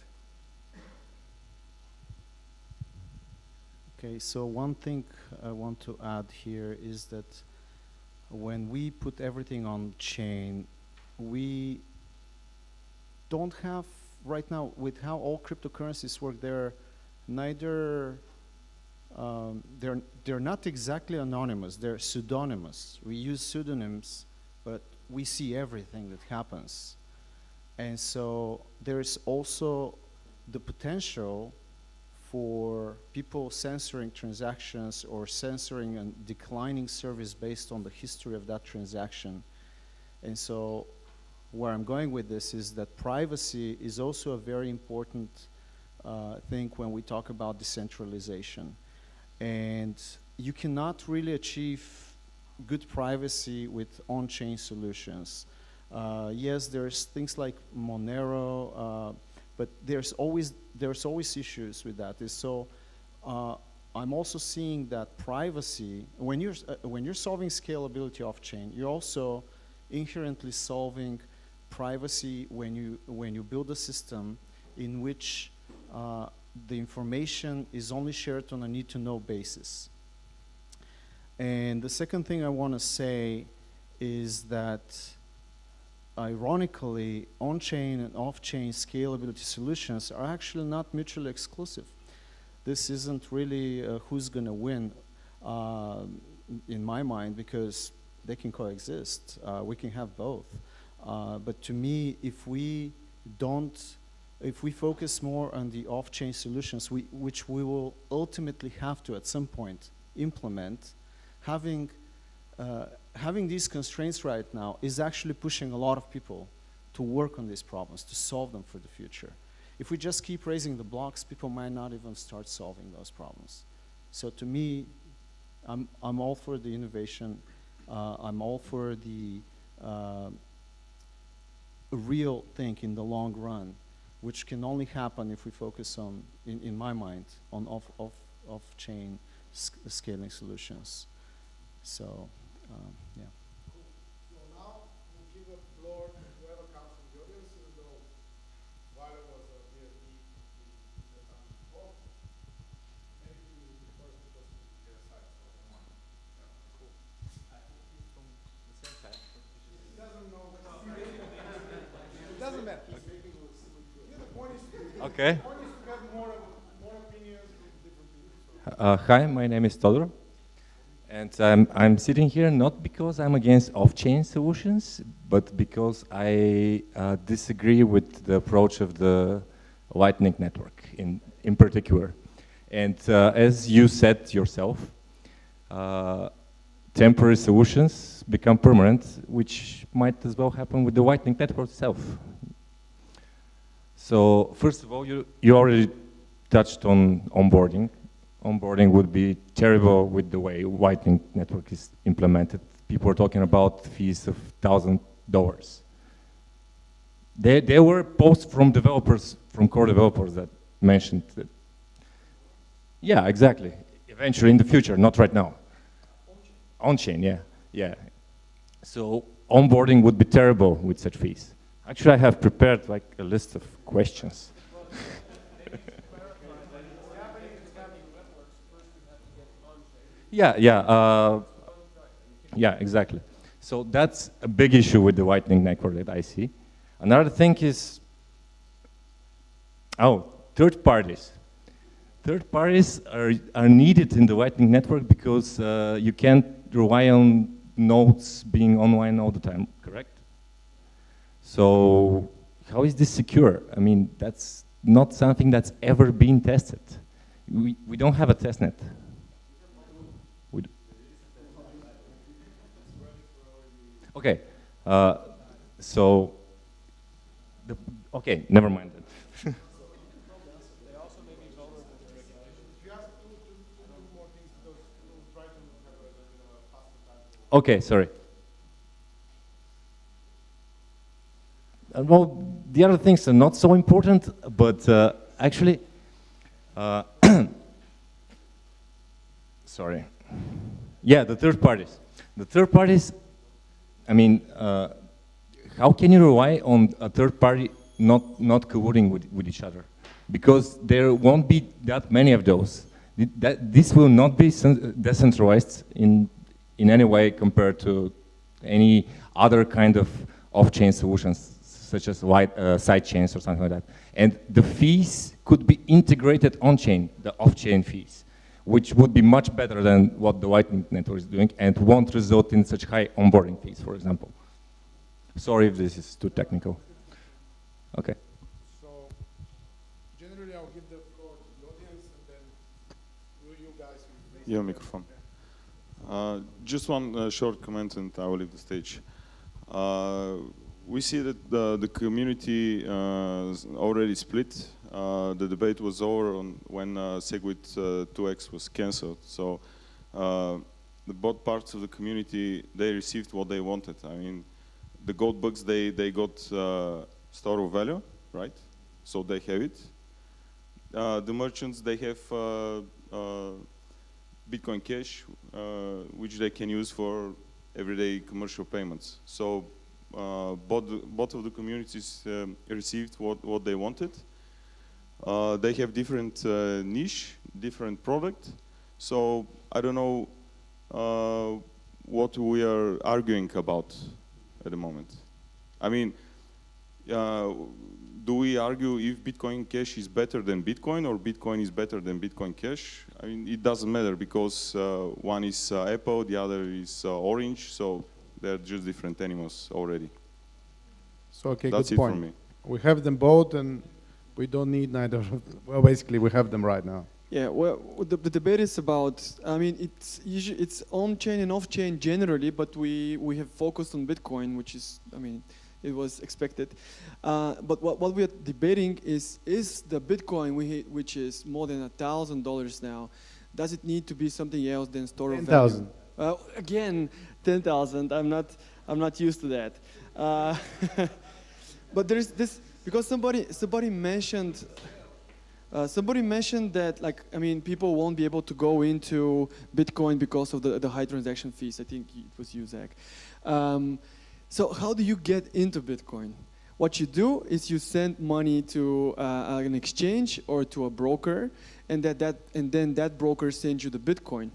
Okay, so one thing I want to add here is that when we put everything on chain, we don't have right now, with how all cryptocurrencies work, they're neither they're not exactly anonymous, they're pseudonymous. We use pseudonyms, but we see everything that happens. And so there's also the potential for people censoring transactions or censoring and declining service based on the history of that transaction. And so where I'm going with this is that privacy is also a very important thing when we talk about decentralization. And you cannot really achieve good privacy with on-chain solutions. Yes, there's things like Monero, but there's always issues with that. So I'm also seeing that privacy, when you're solving scalability off-chain, you're also inherently solving privacy when you build a system in which the information is only shared on a need-to-know basis. And the second thing I want to say is that, ironically, on-chain and off-chain scalability solutions are actually not mutually exclusive. This isn't really who's going to win, in my mind, because they can coexist. We can have both. But to me, if we focus more on the off-chain solutions, which we will ultimately have to at some point implement, having these constraints right now is actually pushing a lot of people to work on these problems, to solve them for the future. If we just keep raising the blocks, people might not even start solving those problems. So to me, I'm all for the innovation. I'm all for the real thing in the long run, which can only happen if we focus on, in my mind, on off-chain scaling solutions. So, yeah. So now we'll give the floor to whoever comes from the audience, even though Okay. Hi, my name is Todor, and I'm sitting here not because I'm against off-chain solutions, but because I disagree with the approach of the Lightning Network in particular. And as you said yourself, temporary solutions become permanent, which might as well happen with the Lightning Network itself. So first of all, you already touched on onboarding. Onboarding would be terrible with the way Lightning Network is implemented. People are talking about fees of $1,000. There were posts from developers, from core developers that mentioned that. Yeah, exactly. Eventually in the future, not right now. On-chain, yeah. So onboarding would be terrible with such fees. Actually, I have prepared like a list of questions. Yeah, exactly. So that's a big issue with the Lightning Network that I see. Another thing is, third parties. Third parties are needed in the Lightning Network because you can't rely on nodes being online all the time, correct? So how is this secure? I mean, that's not something that's ever been tested. We don't have a testnet. Okay, so, okay, never mind that. Okay, sorry. Well, the other things are not so important, but actually, sorry. Yeah, the third parties. The third parties, I mean, how can you rely on a third party not colluding with each other? Because there won't be that many of those. This will not be decentralized in any way compared to any other kind of off-chain solutions, such as side chains or something like that. And the fees could be integrated on-chain, the off-chain fees, which would be much better than what the Lightning Network is doing and won't result in such high onboarding fees, for example. Sorry if this is too technical. Okay. So, generally I'll give the floor to the audience and then you guys will raise your microphone. Just one short comment and I will leave the stage. We see that the community is already split. The debate was over when Segwit 2x was cancelled. So both parts of the community, they received what they wanted. I mean, the gold bugs, they got store of value, right? So they have it. The merchants, they have Bitcoin Cash, which they can use for everyday commercial payments. So both of the communities received what they wanted. They have different niche, different product. So I don't know what we are arguing about at the moment. I mean, do we argue if Bitcoin Cash is better than Bitcoin or Bitcoin is better than Bitcoin Cash? I mean, it doesn't matter because one is Apple, the other is Orange, so they're just different animals already. So, okay, that's good it point. for me. We have them both and we don't need neither. Well, basically, we have them right now. Yeah, well, the debate is about, I mean, it's on-chain and off-chain generally, but we have focused on Bitcoin, which is, I mean, it was expected. But what we are debating is the Bitcoin, which is more than $1,000 now, does it need to be something else than store of value? 10,000. Again, 10,000, I'm not used to that. But there is this, because somebody mentioned that, like, I mean, people won't be able to go into Bitcoin because of the high transaction fees. I think it was you, Zach. So how do you get into Bitcoin? What you do is you send money to an exchange or to a broker, and then that broker sends you the Bitcoin.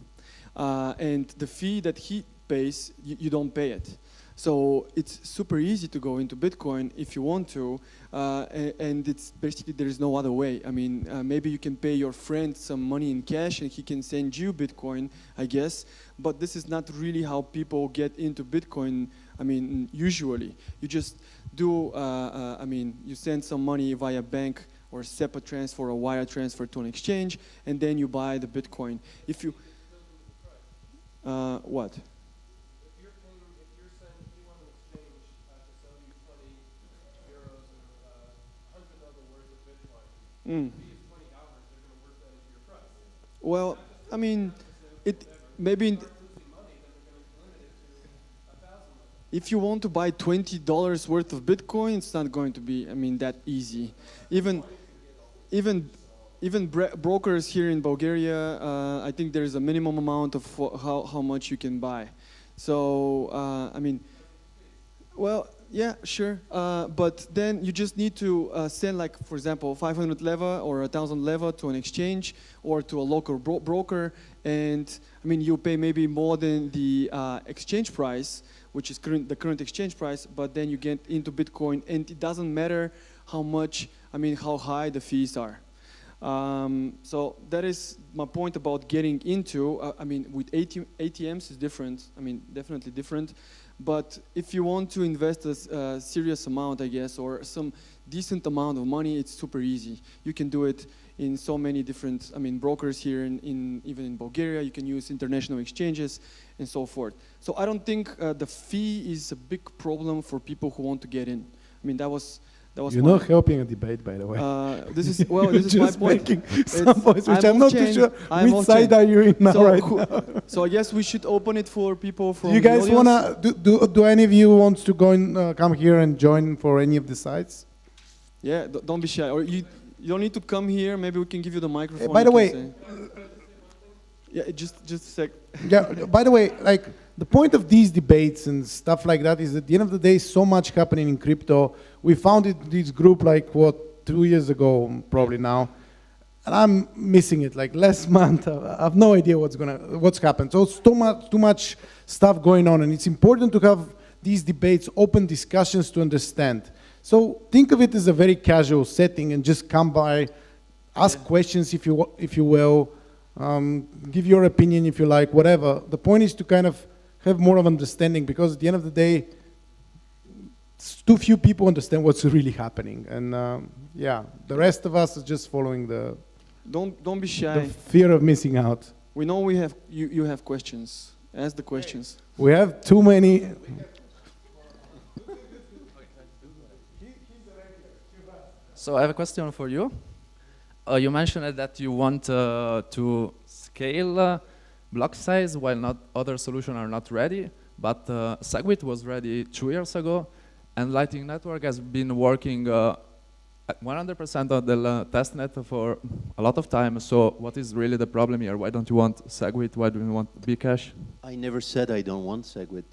And the fee that he pays, you don't pay it. So it's super easy to go into Bitcoin if you want to, and it's basically there is no other way. I mean, maybe you can pay your friend some money in cash and he can send you Bitcoin, I guess, but this is not really how people get into Bitcoin. I mean, usually you just do, I mean, you send some money via bank or SEPA transfer or wire transfer to an exchange, and then you buy the Bitcoin. If you, what? Well, I mean, it maybe if you want to buy $20 worth of Bitcoin, it's not going to be, I mean, that easy. Even brokers here in Bulgaria, I think there is a minimum amount of how much you can buy. So, I mean, well, yeah, sure. But then you just need to send, like, for example, 500 leva or 1,000 leva to an exchange or to a local broker. And, I mean, you pay maybe more than the exchange price, which is the current exchange price, but then you get into Bitcoin, and it doesn't matter how much, I mean, how high the fees are. So that is my point about getting into. I mean, with ATMs is different. I mean, definitely different. But if you want to invest a serious amount, I guess, or some decent amount of money, it's super easy. You can do it in so many different, I mean, brokers here even in Bulgaria. You can use international exchanges and so forth. So I don't think the fee is a big problem for people who want to get in. I mean, that was You're not helping a debate, by the way. This is my point. Making some points, which I'm not too sure which side are you in now, now. So I guess we should open it for people from. Do you guys wanna do any of you wants to go and come here and join for any of the sides? Yeah, don't be shy. Or you don't need to come here. Maybe we can give you the microphone. By the way, yeah, just a sec. Yeah. By the way, like, the point of these debates and stuff like that is at the end of the day, so much happening in crypto. We founded this group like, what, 2 years ago, probably now. And I'm missing it, like last month. I have no idea what's happened. So it's too much stuff going on, and it's important to have these debates, open discussions to understand. So think of it as a very casual setting and just come by, ask questions if you will, give your opinion if you like, whatever. The point is to kind of have more of understanding, because at the end of the day, too few people understand what's really happening, and yeah, the rest of us are just following the. Don't be shy. The fear of missing out. We know you have questions. Ask the questions. We have too many. So I have a question for you. You mentioned that you want to scale block size while not other solutions are not ready, but Segwit was ready 2 years ago, and Lightning Network has been working at 100% of the testnet for a lot of time. So what is really the problem here? Why don't you want Segwit? Why do you want Bcash? I never said I don't want Segwit.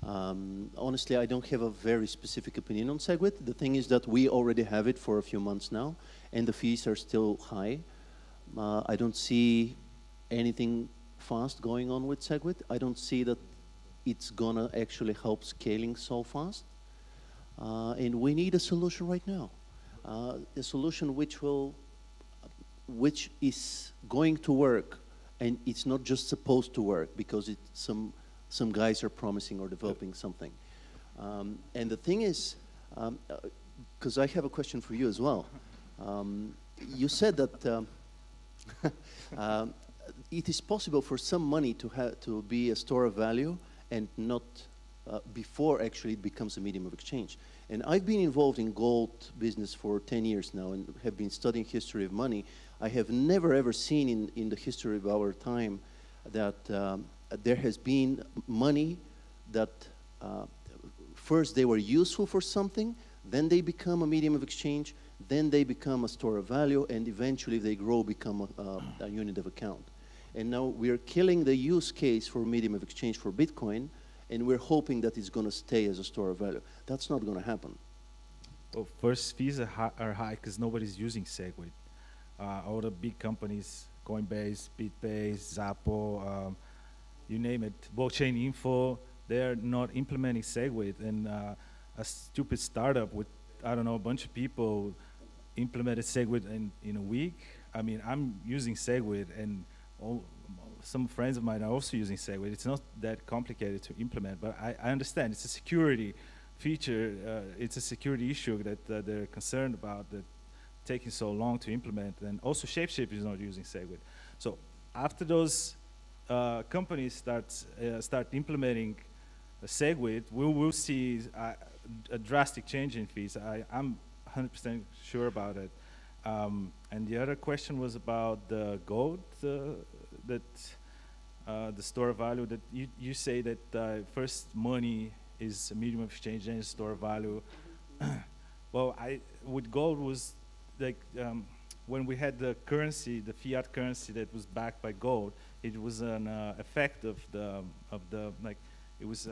Honestly, I don't have a very specific opinion on Segwit. The thing is that we already have it for a few months now, and the fees are still high. I don't see anything fast going on with Segwit. I don't see that it's gonna actually help scaling so fast. And we need a solution right now. A solution which is going to work, and it's not just supposed to work because some guys are promising or developing something. And the thing is, because I have a question for you as well. You said that it is possible for some money to be a store of value and not before actually it becomes a medium of exchange. And I've been involved in gold business for 10 years now and have been studying history of money. I have never ever seen in the history of our time that there has been money that first they were useful for something, then they become a medium of exchange, then they become a store of value, and eventually they grow, become a unit of account. And now we're killing the use case for medium of exchange for Bitcoin, and we're hoping that it's going to stay as a store of value. That's not going to happen. Well, first, fees are high because nobody's using Segwit. All the big companies, Coinbase, BitPay, Zappo, you name it, Blockchain Info, they're not implementing SegWit, and a stupid startup with, I don't know, a bunch of people implemented SegWit in a week. I mean, I'm using SegWit, and some friends of mine are also using SegWit. It's not that complicated to implement, but I understand it's a security feature. It's a security issue that they're concerned about, that taking so long to implement. And also Shapeshift is not using SegWit. So after those companies start implementing SegWit, we will see a drastic change in fees. I'm 100% sure about it. And the other question was about the gold, the store value. That you say that first money is a medium of exchange and store value. Well, with gold was like when we had the currency, the fiat currency that was backed by gold. It was an effect of the like, it was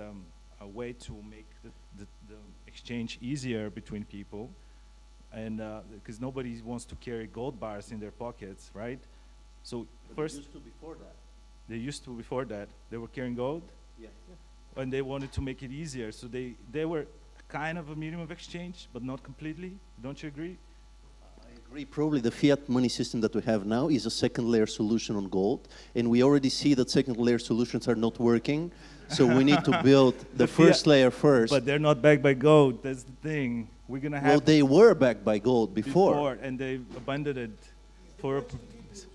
a way to make the exchange easier between people, and because nobody wants to carry gold bars in their pockets, right? So but first, they used to before that. They were carrying gold, yeah. And they wanted to make it easier. So they were kind of a medium of exchange, but not completely. Don't you agree? I agree. Probably the fiat money system that we have now is a second layer solution on gold, and we already see that second layer solutions are not working. So we need to build the first layer first. But they're not backed by gold. That's the thing. We're gonna have. Well, they were backed by gold before. And they abandoned it for. To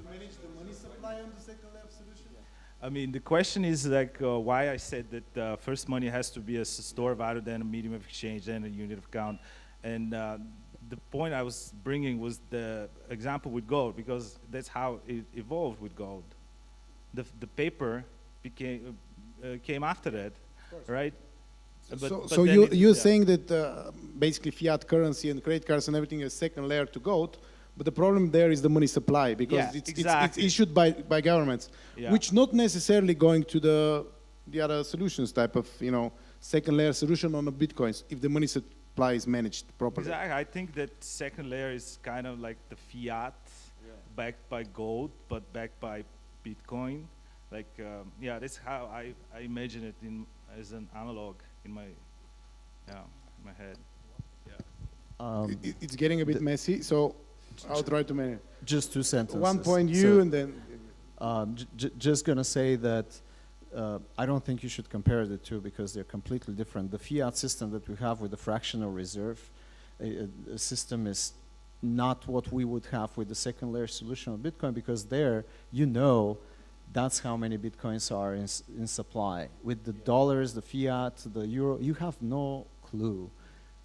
manage the money supply on the second layer solution. I mean, the question is like why I said that first money has to be a store value, then a medium of exchange, then a unit of account, and the point I was bringing was the example with gold, because that's how it evolved with gold. The paper came after that, right? So you're saying that basically fiat currency and credit cards and everything is second layer to gold, but the problem there is the money supply, because it's issued by governments, which not necessarily going to the other solutions type of, you know, second layer solution on the Bitcoins if the money supply is managed properly. Exactly. I think that second layer is kind of like the fiat backed by gold, but backed by Bitcoin. Like, that's how I imagine it as an analog in my head. Yeah. It's getting a bit messy, so I'll try to manage. Just 2 sentences. One point you, and then. Just gonna say that I don't think you should compare the two, because they're completely different. The fiat system that we have with the fractional reserve system is not what we would have with the second layer solution of Bitcoin, because there, you know, that's how many Bitcoins are in supply. With the dollars, the fiat, the euro, you have no clue.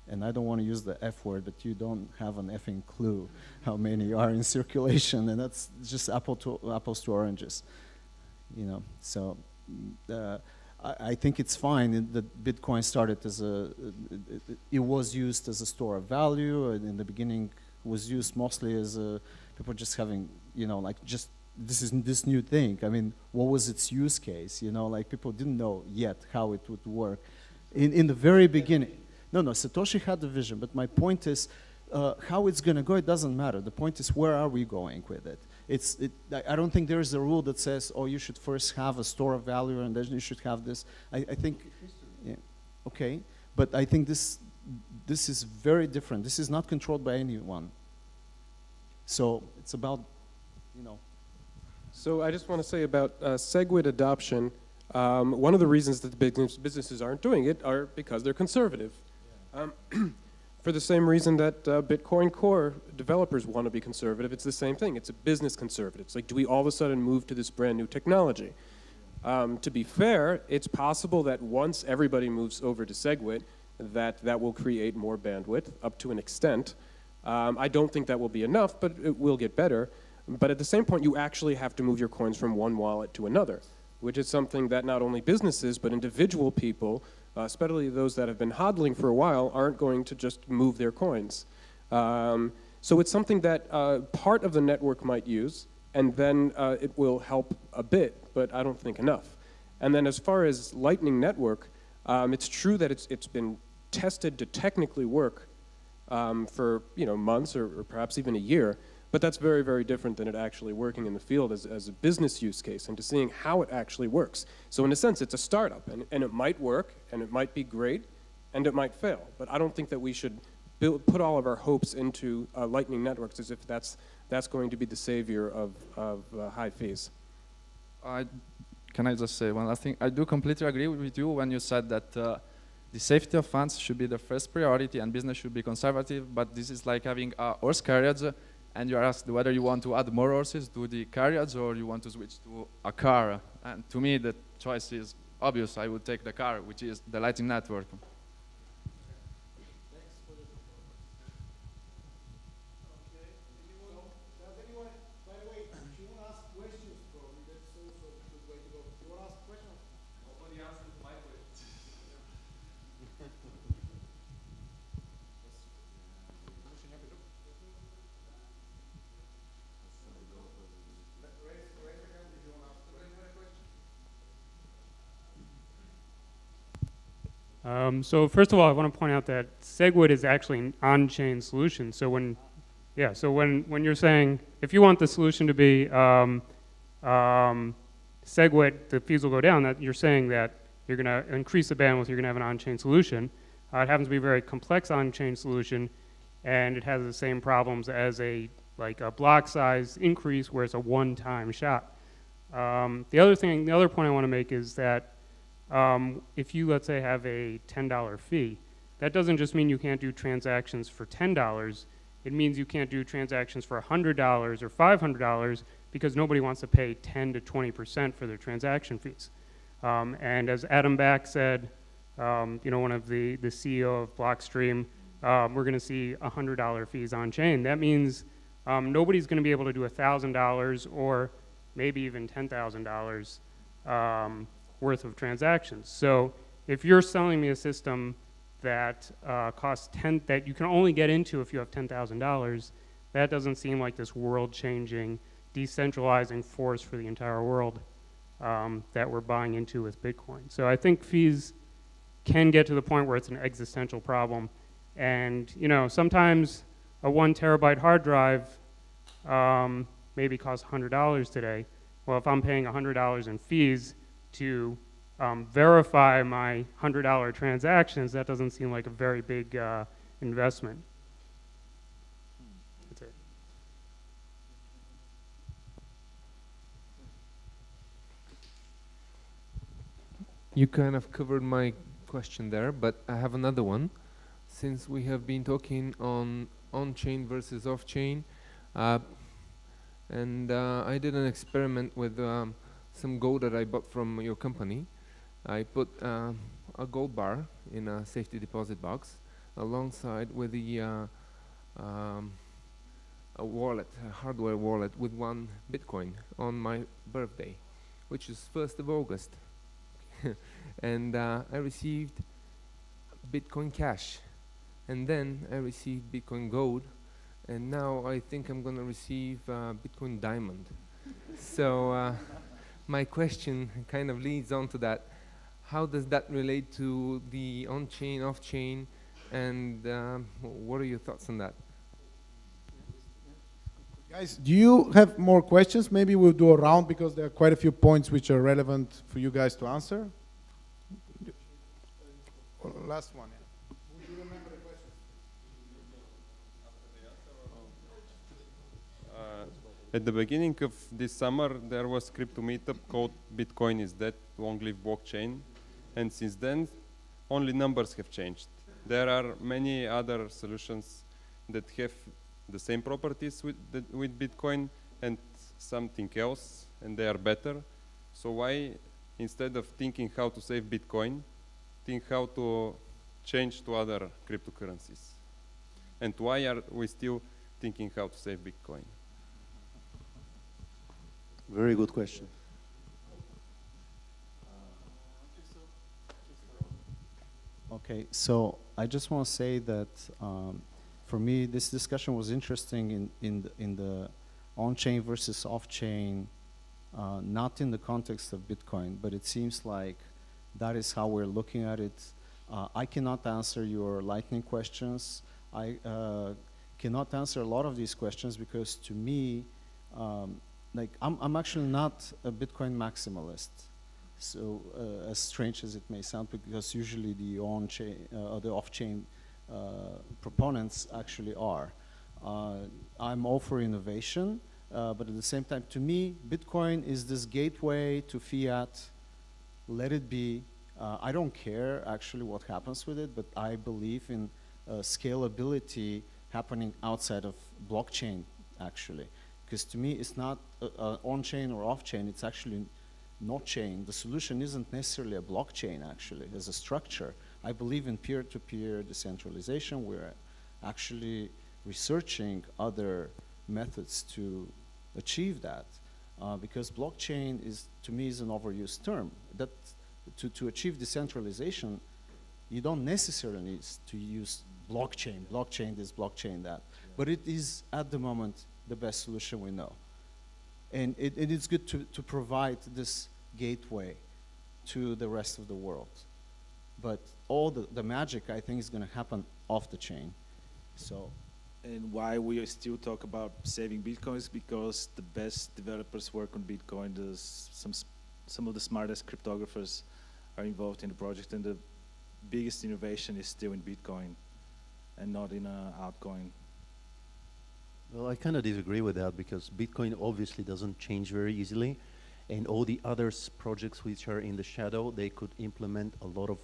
And I don't want to use the F word, but you don't have an effing clue how many are in circulation, and that's just apples to oranges, you know. So I think it's fine that Bitcoin started as it was used as a store of value, and in the beginning was used mostly as people just having, you know, like just this new thing. I mean, what was its use case? You know, like people didn't know yet how it would work. In the very beginning, no, Satoshi had the vision, but my point is, how it's going to go, it doesn't matter. The point is, where are we going with it? I don't think there is a rule that says, oh, you should first have a store of value and then you should have this. I think, yeah, okay, but I think this is very different. This is not controlled by anyone. So it's about, you know. So I just want to say about SegWit adoption. One of the reasons that the businesses aren't doing it are because they're conservative. For the same reason that Bitcoin Core developers want to be conservative, it's the same thing. It's a business conservative. It's like, do we all of a sudden move to this brand new technology? To be fair, it's possible that once everybody moves over to SegWit, that will create more bandwidth up to an extent. I don't think that will be enough, but it will get better. But at the same point, you actually have to move your coins from one wallet to another, which is something that not only businesses, but individual people, especially those that have been hodling for a while, aren't going to just move their coins. So it's something that part of the network might use, and then it will help a bit, but I don't think enough. And then as far as Lightning Network, it's true that it's been tested to technically work for months or perhaps even a year, But that's very, very different than it actually working in the field as a business use case and to seeing how it actually works. So in a sense, it's a startup, and it might work, and it might be great, and it might fail. But I don't think that we should put all of our hopes into Lightning networks as if that's going to be the savior of high fees. Can I just say one last thing? I do completely agree with you when you said that the safety of funds should be the first priority and business should be conservative, but this is like having a horse carriage and you're asked whether you want to add more horses to the carriage or you want to switch to a car. And to me, the choice is obvious. I would take the car, which is the Lightning Network. So first of all, I want to point out that SegWit is actually an on-chain solution. So when you're saying if you want the solution to be SegWit, the fees will go down. That you're saying that you're going to increase the bandwidth. You're going to have an on-chain solution. It happens to be a very complex on-chain solution, and it has the same problems as a block size increase where it's a one-time shot. The other point I want to make is that if you, let's say, have a $10 fee, that doesn't just mean you can't do transactions for $10. It means you can't do transactions for $100 or $500 because nobody wants to pay 10 to 20% for their transaction fees. And as Adam Back said, one of the CEO of Blockstream, we're going to see $100 fees on chain. That means nobody's going to be able to do $1,000 or maybe even $10,000 worth of transactions. So if you're selling me a system that costs that you can only get into if you have $10,000, that doesn't seem like this world-changing, decentralizing force for the entire world that we're buying into with Bitcoin. So I think fees can get to the point where it's an existential problem. And sometimes a 1 terabyte hard drive maybe costs $100 today. Well, if I'm paying $100 in fees to verify my $100 transactions, that doesn't seem like a very big investment. That's it. You kind of covered my question there, but I have another one. Since we have been talking on-chain versus off-chain, and I did an experiment with some gold that I bought from your company. I put a gold bar in a safety deposit box alongside with the a wallet, a hardware wallet with 1 Bitcoin on my birthday, which is 1st of August. And I received Bitcoin Cash, and then I received Bitcoin Gold, and now I think I'm going to receive Bitcoin Diamond. So my question kind of leads on to that. How does that relate to the on-chain, off-chain, and what are your thoughts on that? Guys, do you have more questions? Maybe we'll do a round because there are quite a few points which are relevant for you guys to answer. Last one. Yeah. Would you remember the question? At the beginning of this summer, there was crypto meetup called Bitcoin is Dead, Long Live Blockchain. And since then, only numbers have changed. There are many other solutions that have the same properties with Bitcoin and something else, and they are better. So why, instead of thinking how to save Bitcoin, think how to change to other cryptocurrencies? And why are we still thinking how to save Bitcoin? Very good question. Okay, so I just want to say that for me, this discussion was interesting in the on-chain versus off-chain, not in the context of Bitcoin, but it seems like that is how we're looking at it. I cannot answer your Lightning questions. I cannot answer a lot of these questions because to me, like I'm actually not a Bitcoin maximalist. So as strange as it may sound, because usually the on-chain or the off-chain proponents actually are. I'm all for innovation, but at the same time, to me, Bitcoin is this gateway to fiat. Let it be. I don't care actually what happens with it, but I believe in scalability happening outside of blockchain, actually. Because to me, it's not on-chain or off-chain, it's actually not chain. The solution isn't necessarily a blockchain, actually, as a structure. I believe in peer-to-peer decentralization. We're actually researching other methods to achieve that. Because blockchain is, to me, is an overused term. That to achieve decentralization, you don't necessarily need to use blockchain. Blockchain this, blockchain that. Yeah. But it is, at the moment, the best solution we know. And it is good to provide this gateway to the rest of the world. But all the magic, I think, is going to happen off the chain. So. And why we still talk about saving Bitcoins, because the best developers work on Bitcoin. There's some of the smartest cryptographers are involved in the project, and the biggest innovation is still in Bitcoin and not in altcoin. Well, I kind of disagree with that, because Bitcoin obviously doesn't change very easily, and all the other projects which are in the shadow, they could implement a lot of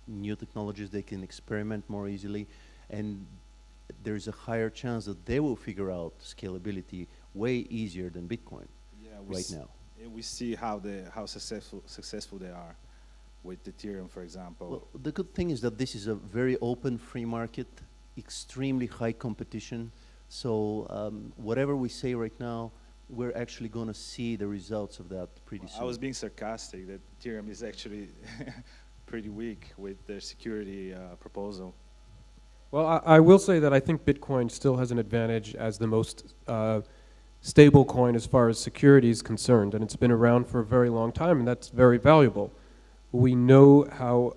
new technologies. They can experiment more easily, and there's a higher chance that they will figure out scalability way easier than Bitcoin right now. We see how successful they are with Ethereum, for example. Well, the good thing is that this is a very open free market, extremely high competition. So whatever we say right now, we're actually going to see the results of that pretty soon. I was being sarcastic that Ethereum is actually pretty weak with their security proposal. Well, I will say that I think Bitcoin still has an advantage as the most stable coin as far as security is concerned, and it's been around for a very long time, and that's very valuable. We know how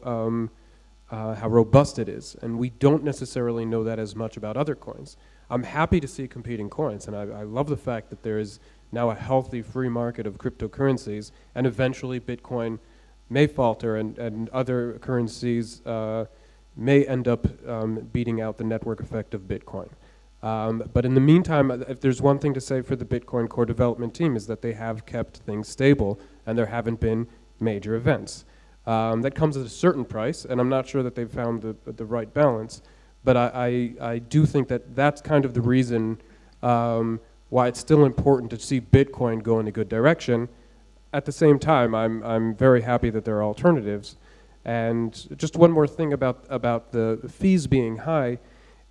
robust it is, and we don't necessarily know that as much about other coins. I'm happy to see competing coins, and I love the fact that there is now a healthy free market of cryptocurrencies, and eventually Bitcoin may falter, and other currencies may end up beating out the network effect of Bitcoin. But in the meantime, if there's one thing to say for the Bitcoin core development team, is that they have kept things stable, and there haven't been major events. That comes at a certain price, and I'm not sure that they've found the right balance, but I do think that that's kind of the reason why it's still important to see Bitcoin go in a good direction. At the same time, I'm very happy that there are alternatives. And just one more thing about the fees being high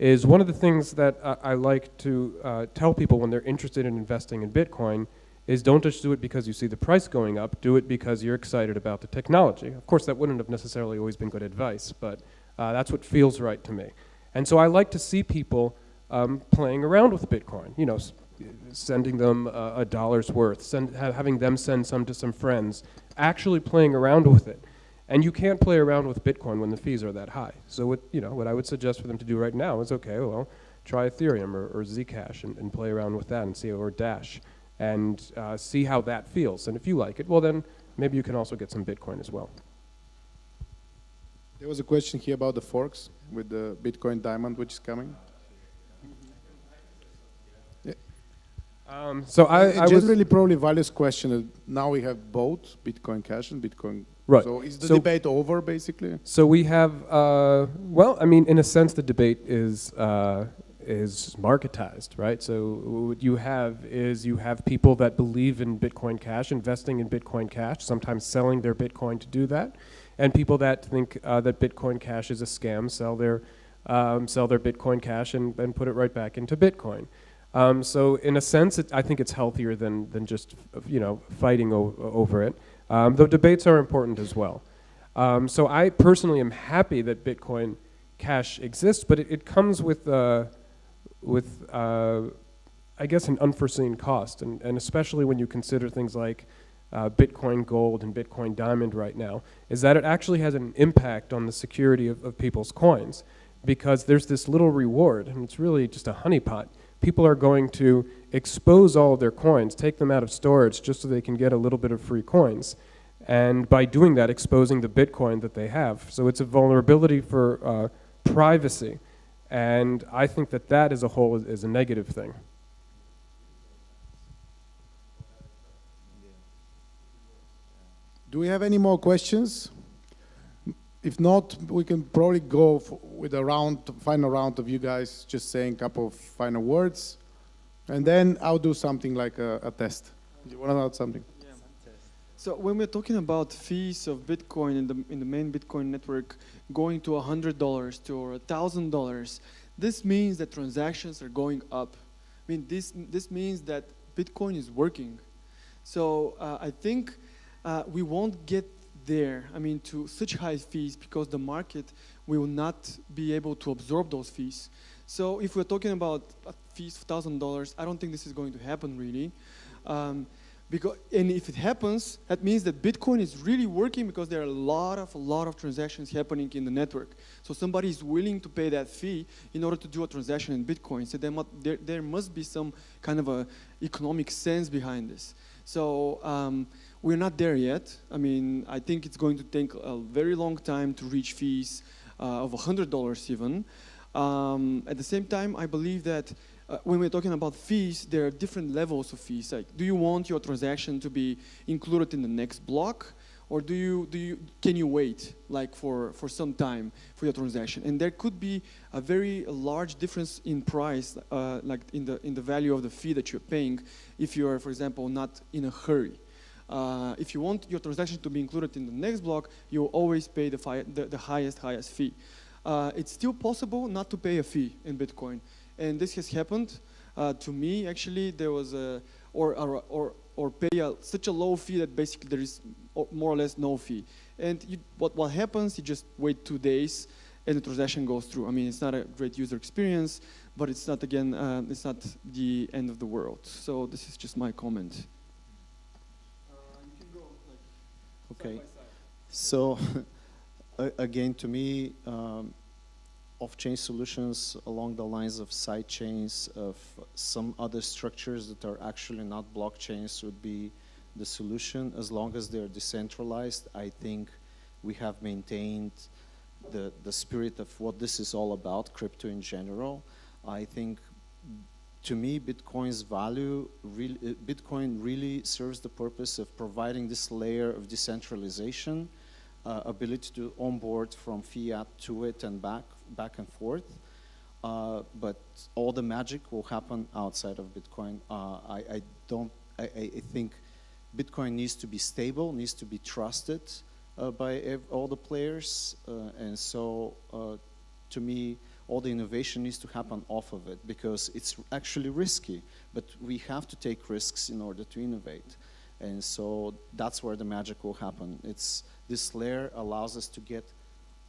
is one of the things that I like to tell people when they're interested in investing in Bitcoin is don't just do it because you see the price going up, do it because you're excited about the technology. Of course, that wouldn't have necessarily always been good advice, but that's what feels right to me. And so I like to see people playing around with Bitcoin, you know, sending them a dollar's worth, having them send some to some friends, actually playing around with it. And you can't play around with Bitcoin when the fees are that high. So what I would suggest for them to do right now is, okay, well, try Ethereum or Zcash and play around with that and see, or Dash, and see how that feels. And if you like it, well then maybe you can also get some Bitcoin as well. There was a question here about the forks with the Bitcoin Diamond, which is coming. Yeah. So I generally probably Valia's question. Now we have both Bitcoin Cash and Bitcoin. Right. So is the debate over, basically? So we have, well, I mean, in a sense, the debate is marketized, right? So what you have is you have people that believe in Bitcoin Cash, investing in Bitcoin Cash, sometimes selling their Bitcoin to do that, and people that think that Bitcoin Cash is a scam, sell their Bitcoin Cash and put it right back into Bitcoin. So in a sense, I think it's healthier than just fighting over it. Though debates are important as well. So I personally am happy that Bitcoin Cash exists, but it comes with I guess an unforeseen cost, and especially when you consider things like Bitcoin Gold and Bitcoin Diamond right now, is that it actually has an impact on the security of people's coins. because there's this little reward, and it's really just a honeypot. People are going to expose all of their coins, take them out of storage just so they can get a little bit of free coins. And by doing that, exposing the Bitcoin that they have. So it's a vulnerability for privacy. And I think that that as a whole is a negative thing. Do we have any more questions? If not, we can probably go with a final round of you guys just saying a couple of final words. And then I'll do something like a test. Do you want to know something? Yeah. So when we're talking about fees of Bitcoin in the main Bitcoin network going to $100 to or $1,000, this means that transactions are going up. I mean, this means that Bitcoin is working. So I think we won't get there, I mean, to such high fees because the market will not be able to absorb those fees. So if we're talking about fees of $1,000, I don't think this is going to happen really. And if it happens, that means that Bitcoin is really working because there are a lot of transactions happening in the network. So somebody is willing to pay that fee in order to do a transaction in Bitcoin. So there must be some kind of a economic sense behind this. So we're not there yet. I mean, I think it's going to take a very long time to reach fees of $100 even. At the same time, I believe that when we're talking about fees, there are different levels of fees. Like, do you want your transaction to be included in the next block, or can you wait like for some time for your transaction? And there could be a very large difference in price, like in the value of the fee that you're paying, if you are, for example, not in a hurry. If you want your transaction to be included in the next block, you'll always pay the highest fee. It's still possible not to pay a fee in Bitcoin. And this has happened to me. Actually, there was or pay such a low fee that basically there is more or less no fee. And what happens? You just wait 2 days, and the transaction goes through. I mean, it's not a great user experience, but it's not it's not the end of the world. So this is just my comment. You can go like okay. side by side. So again, to me, off-chain solutions along the lines of side chains, of some other structures that are actually not blockchains would be the solution. As long as they're decentralized, I think we have maintained the spirit of what this is all about, crypto in general. I think, to me, Bitcoin's value, Bitcoin really serves the purpose of providing this layer of decentralization, ability to onboard from fiat to it and back and forth. But all the magic will happen outside of Bitcoin. I think Bitcoin needs to be stable, needs to be trusted by all the players. And so, to me, all the innovation needs to happen off of it because it's actually risky. But we have to take risks in order to innovate. And so that's where the magic will happen. This layer allows us to get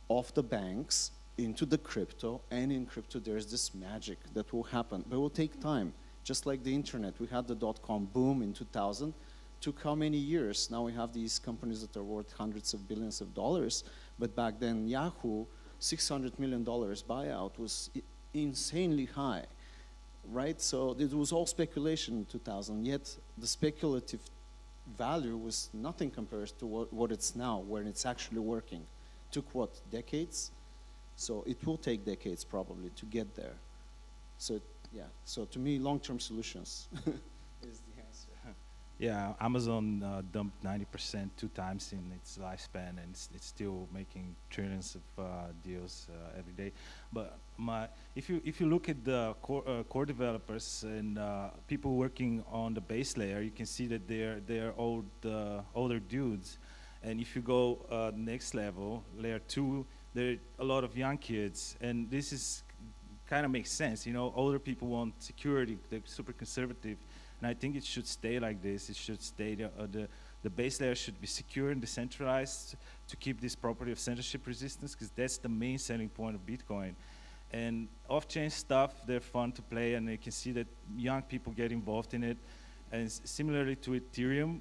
off the banks into the crypto, and in crypto there's this magic that will happen, but it will take time. Just like the internet, we had the .com boom in 2000, took how many years? Now we have these companies that are worth hundreds of billions of dollars, but back then Yahoo, $600 million buyout was insanely high, right? So it was all speculation in 2000, yet the speculative value was nothing compared to what it's now, when it's actually working. Took what, decades? So it will take decades probably to get there. So yeah, so to me, long-term solutions is the answer. Yeah, Amazon dumped 90% 2 times in its lifespan, and it's still making trillions of deals every day. But if you look at the core developers and people working on the base layer, you can see that they're older dudes. And if you go next level, layer 2, there are a lot of young kids, and this is kind of makes sense. You know, older people want security; they're super conservative. And I think it should stay like this. It should stay, the base layer should be secure and decentralized to keep this property of censorship resistance, because that's the main selling point of Bitcoin. And off-chain stuff, they're fun to play, and you can see that young people get involved in it. And similarly to Ethereum,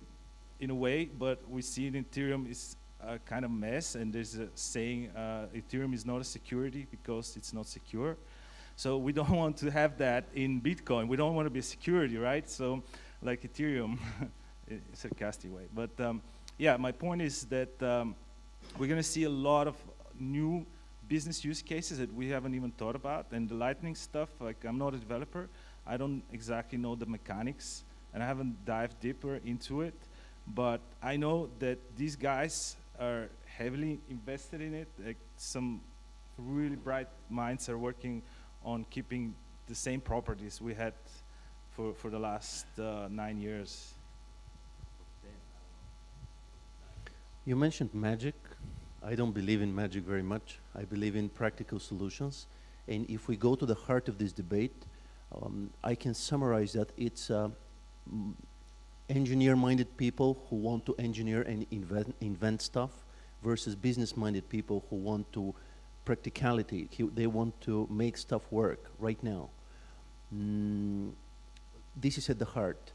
in a way, but we see in Ethereum is kind of mess, and there's a saying Ethereum is not a security because it's not secure. So we don't want to have that in Bitcoin. We don't want to be a security, right? So like Ethereum, in a sarcastic way. But yeah, my point is that we're going to see a lot of new business use cases that we haven't even thought about. And the Lightning stuff, like I'm not a developer. I don't exactly know the mechanics, and I haven't dived deeper into it. But I know that these guys are heavily invested in it. Like some really bright minds are working on keeping the same properties we had for the last 9 years. You mentioned magic. I don't believe in magic very much. I believe in practical solutions. And if we go to the heart of this debate, I can summarize that it's engineer-minded people who want to engineer and invent stuff versus business-minded people who want to practicality. They want to make stuff work right now. This is at the heart.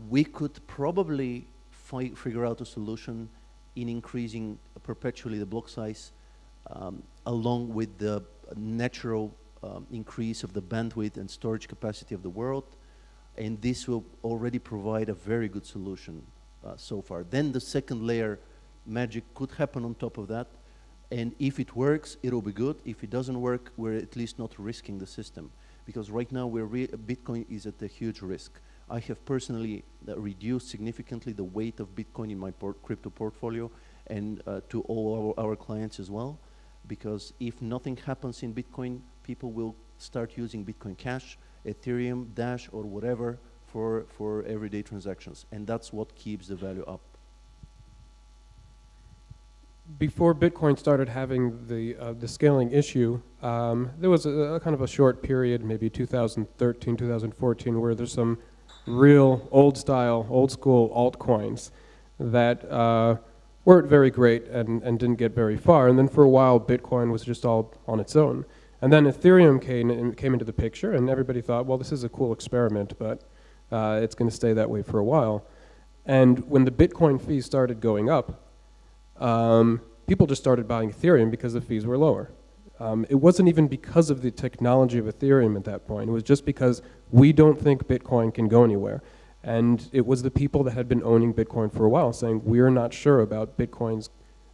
We could probably figure out a solution in increasing perpetually the block size along with the natural increase of the bandwidth and storage capacity of the world, and this will already provide a very good solution so far. Then the second layer, magic, could happen on top of that, and if it works, it'll be good. If it doesn't work, we're at least not risking the system, because right now Bitcoin is at a huge risk. I have personally reduced significantly the weight of Bitcoin in my crypto portfolio, and to all our clients as well, because if nothing happens in Bitcoin, people will start using Bitcoin Cash, Ethereum, Dash, or whatever for everyday transactions, and that's what keeps the value up. Before Bitcoin started having the scaling issue, there was a kind of a short period, maybe 2013, 2014, where there's some real old school altcoins that weren't very great and didn't get very far. And then for a while, Bitcoin was just all on its own. And then Ethereum came into the picture, and everybody thought, well, this is a cool experiment, but it's going to stay that way for a while. And when the Bitcoin fees started going up, people just started buying Ethereum because the fees were lower. It wasn't even because of the technology of Ethereum at that point. It was just because we don't think Bitcoin can go anywhere. And it was the people that had been owning Bitcoin for a while saying, we're not sure about Bitcoin's,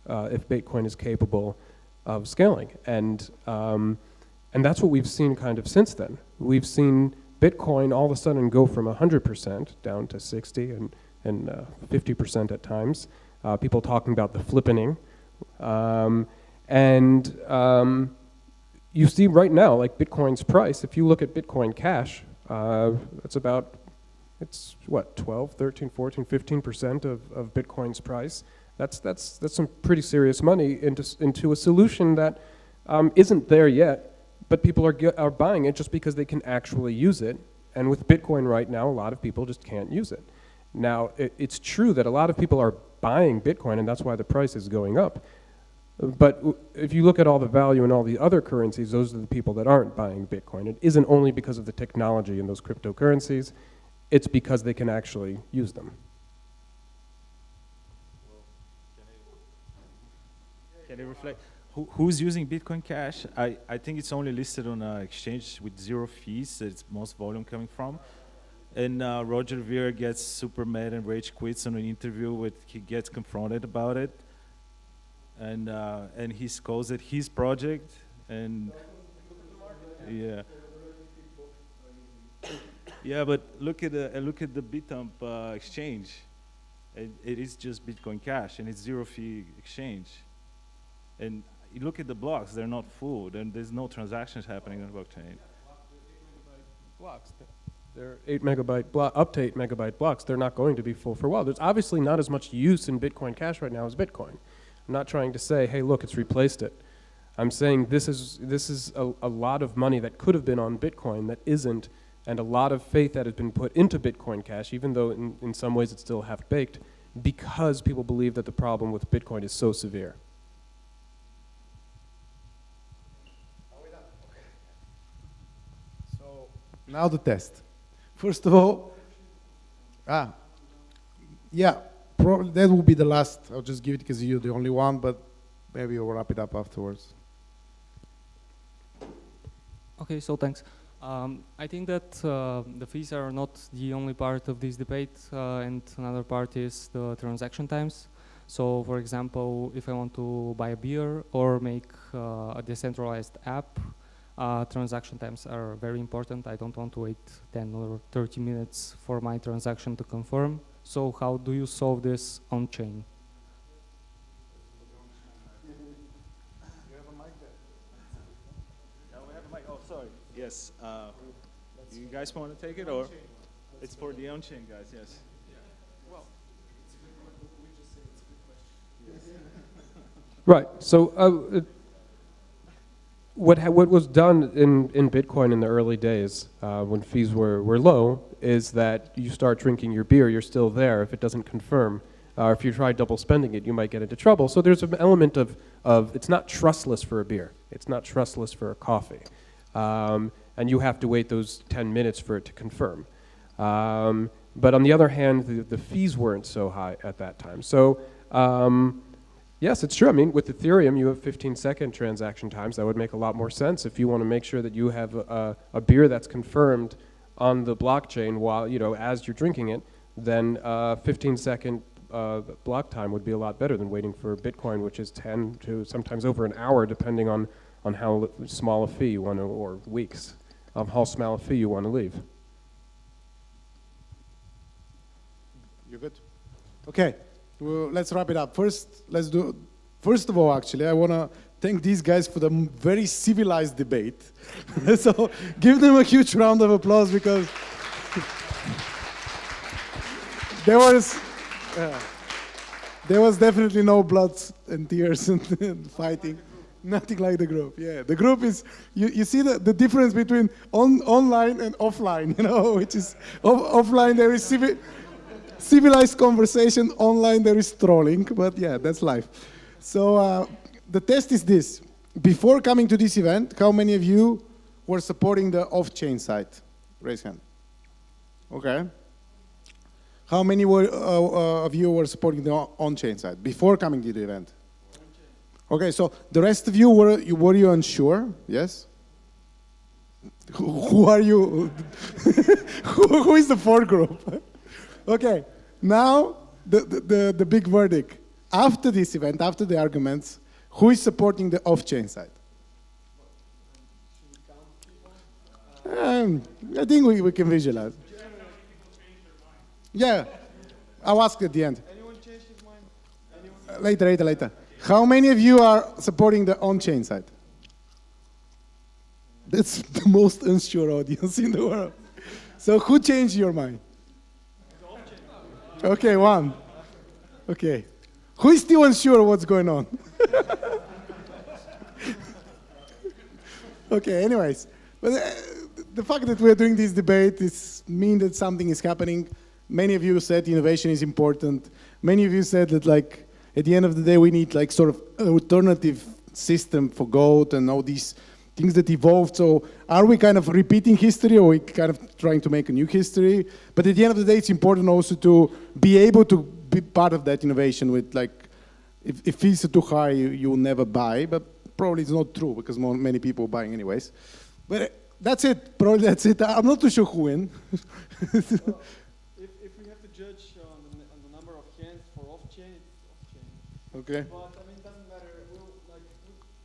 if Bitcoin is capable of scaling. And that's what we've seen kind of since then. We've seen Bitcoin all of a sudden go from 100% down to 60 and 50% at times. People talking about the flippening. You see right now, like Bitcoin's price, if you look at Bitcoin Cash, it's what, 12, 13, 14, 15% of Bitcoin's price. That's some pretty serious money into a solution that isn't there yet, but people are buying it just because they can actually use it. And with Bitcoin right now, a lot of people just can't use it. Now, it's true that a lot of people are buying Bitcoin, and that's why the price is going up. But if you look at all the value in all the other currencies, those are the people that aren't buying Bitcoin. It isn't only because of the technology in those cryptocurrencies, it's because they can actually use them. Can I reflect? Who's using Bitcoin Cash? I think it's only listed on an exchange with 0 fees. It's most volume coming from. And Roger Ver gets super mad and rage quits on an interview. He gets confronted about it. And he calls it his project. And yeah. Yeah, but look at the Meetup exchange. It is just Bitcoin Cash, and it's 0 fee exchange. And you look at the blocks; they're not full, and there's no transactions happening on the blockchain. Blocks. They're 8 megabyte up to 8 megabyte blocks. They're not going to be full for a while. There's obviously not as much use in Bitcoin Cash right now as Bitcoin. I'm not trying to say, hey, look, it's replaced it. I'm saying this is a lot of money that could have been on Bitcoin that isn't, and a lot of faith that has been put into Bitcoin Cash, even though in some ways it's still half-baked, because people believe that the problem with Bitcoin is so severe. So now the test. First of all, yeah, that will be the last. I'll just give it because you're the only one, but maybe we'll wrap it up afterwards. Okay, so thanks. I think that the fees are not the only part of this debate, and another part is the transaction times. So, for example, if I want to buy a beer or make a decentralized app, transaction times are very important. I don't want to wait 10 or 30 minutes for my transaction to confirm. So how do you solve this on-chain? Yes. You guys want to take it, or it's for the on-chain guys? Yes. Well, Right. So what was done in Bitcoin in the early days when fees were low is that you start drinking your beer, you're still there. If it doesn't confirm, or if you try double spending it, you might get into trouble. So there's an element of it's not trustless for a beer. It's not trustless for a coffee. And you have to wait those 10 minutes for it to confirm. But on the other hand, the fees weren't so high at that time. So yes, it's true. I mean, with Ethereum, you have 15-second transaction times. That would make a lot more sense if you want to make sure that you have a beer that's confirmed on the blockchain while, as you're drinking it, then 15-second block time would be a lot better than waiting for Bitcoin, which is 10 to sometimes over an hour, depending on how small a fee you want to, or weeks, how small a fee you want to leave. You good? Okay, well, let's wrap it up. First of all, actually, I want to thank these guys for the very civilized debate. So give them a huge round of applause, because there was definitely no blood and tears and fighting. Nothing like the group. Yeah, the group is, you see the difference between online and offline, which is offline there is civilized conversation, online there is trolling, but yeah, that's life. So the test is this. Before coming to this event, how many of you were supporting the off-chain side? Raise hand. Okay. How many of you were supporting the on-chain side before coming to the event? Okay, so the rest of you, were you unsure? Yes? Who are you? Who is the fourth group? Okay, now the big verdict. After this event, after the arguments, who is supporting the off-chain side? I think we can visualize. Yeah, I'll ask at the end. Anyone changed his mind? Later. How many of you are supporting the on-chain side? That's the most unsure audience in the world. So who changed your mind? Okay, one. Okay. Who is still unsure what's going on? Okay, anyways. But the fact that we're doing this debate means that something is happening. Many of you said innovation is important. Many of you said that, like, at the end of the day, we need like sort of an alternative system for gold and all these things that evolved. So are we kind of repeating history, or are we kind of trying to make a new history? But at the end of the day, it's important also to be able to be part of that innovation with, like, if fees are too high, you will never buy. But probably it's not true, because many people are buying anyways. But that's it. Probably that's it. I'm not too sure who win. If we have to judge on the number of hands for off-chain, it's off-chain. Okay. But I mean, it doesn't matter.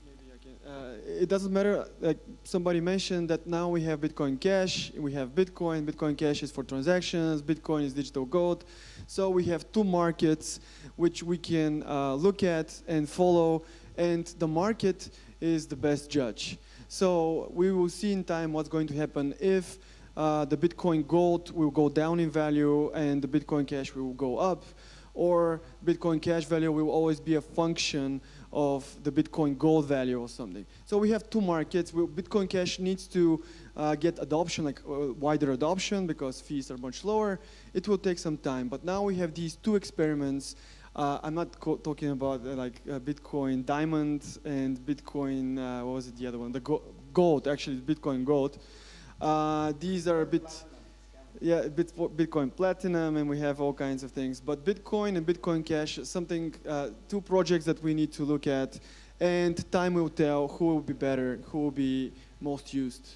Maybe I can. It doesn't matter. Like somebody mentioned that now we have Bitcoin Cash, we have Bitcoin. Bitcoin Cash is for transactions. Bitcoin is digital gold. So we have two markets which we can look at and follow, and the market is the best judge. So we will see in time what's going to happen if the Bitcoin gold will go down in value and the Bitcoin Cash will go up, or Bitcoin Cash value will always be a function of the Bitcoin gold value or something. So we have two markets. Bitcoin Cash needs to get adoption, like wider adoption, because fees are much lower. It will take some time, but now we have these two experiments. I'm not talking about Bitcoin Diamond and Bitcoin, what was it, the other one? The gold, actually, Bitcoin Gold. These are a bit, Yeah, Bitcoin Platinum, and we have all kinds of things. But Bitcoin and Bitcoin Cash is something, two projects that we need to look at, and time will tell who will be better, who will be most used.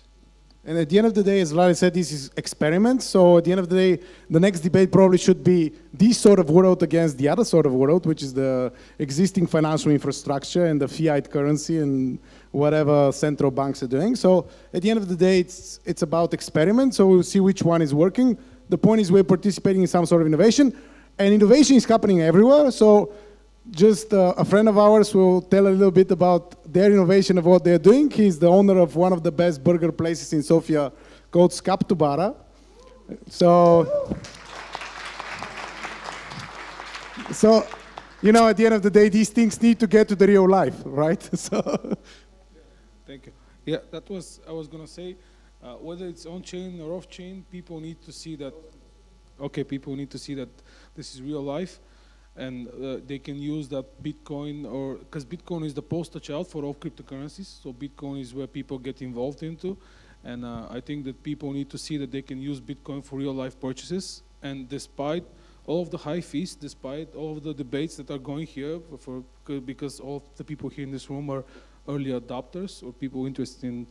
And at the end of the day, as Vlad said, this is experiment. So at the end of the day, the next debate probably should be this sort of world against the other sort of world, which is the existing financial infrastructure and the fiat currency and whatever central banks are doing. So at the end of the day, it's about experiment. So we'll see which one is working. The point is we're participating in some sort of innovation, and innovation is happening everywhere. So just a friend of ours will tell a little bit about their innovation of what they're doing. He's the owner of one of the best burger places in Sofia called Skaptubara. So, you know, at the end of the day, these things need to get to the real life, right? So. Thank you. Yeah, I was going to say, whether it's on-chain or off-chain, people need to see that, people need to see that this is real life. And they can use that Bitcoin, because Bitcoin is the poster child for all cryptocurrencies. So Bitcoin is where people get involved into. And I think that people need to see that they can use Bitcoin for real life purchases. And despite all of the high fees, despite all of the debates that are going here, because all of the people here in this room are early adopters or people interested in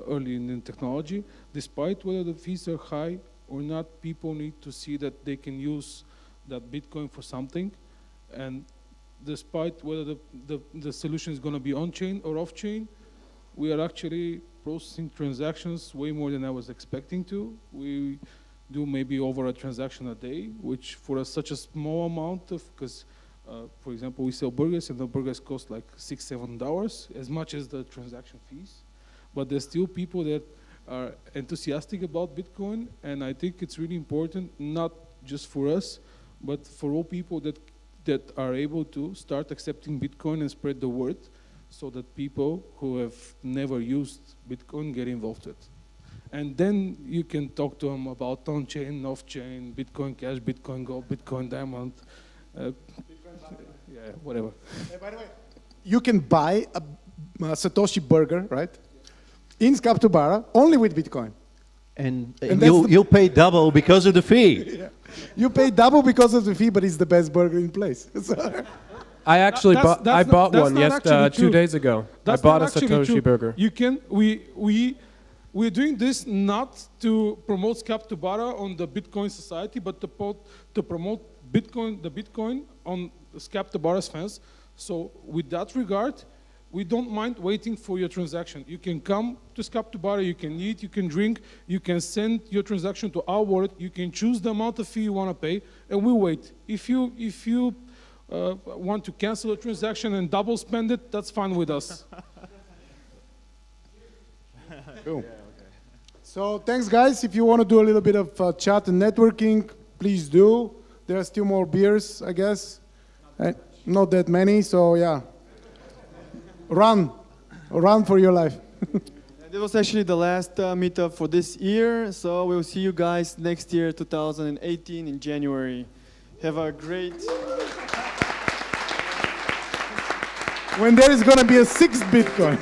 early in technology, despite whether the fees are high or not, people need to see that they can use that Bitcoin for something, and despite whether the solution is going to be on-chain or off-chain, we are actually processing transactions way more than I was expecting to. We do maybe over a transaction a day, which for such a small amount of, because for example, we sell burgers and the burgers cost like $6-7, as much as the transaction fees. But there's still people that are enthusiastic about Bitcoin, and I think it's really important, not just for us, but for all people that are able to start accepting Bitcoin and spread the word, so that people who have never used Bitcoin get involved with it. And then you can talk to them about on-chain, off-chain, Bitcoin Cash, Bitcoin Gold, Bitcoin Diamond, yeah, whatever. Hey, by the way, you can buy a Satoshi burger, right, in Skaptubara only with Bitcoin. And you'll pay double because of the fee. Yeah. You pay double because of the fee, but it's the best burger in place. I actually bought one 2 days ago. I bought a Satoshi burger. You can we're doing this not to promote Skaptubara on the Bitcoin society, but to promote Bitcoin, the Bitcoin on Skaptubara's fans. So with that regard, we don't mind waiting for your transaction. You can come to Skaptubara, you can eat, you can drink, you can send your transaction to our wallet, you can choose the amount of fee you want to pay, and we'll wait. If you want to cancel a transaction and double spend it, that's fine with us. Cool. So thanks, guys. If you want to do a little bit of chat and networking, please do. There are still more beers, I guess. Not that many, so yeah. Run for your life. This was actually the last meetup for this year, so we'll see you guys next year, 2018, in January. Have a great... When there is going to be a 6th Bitcoin.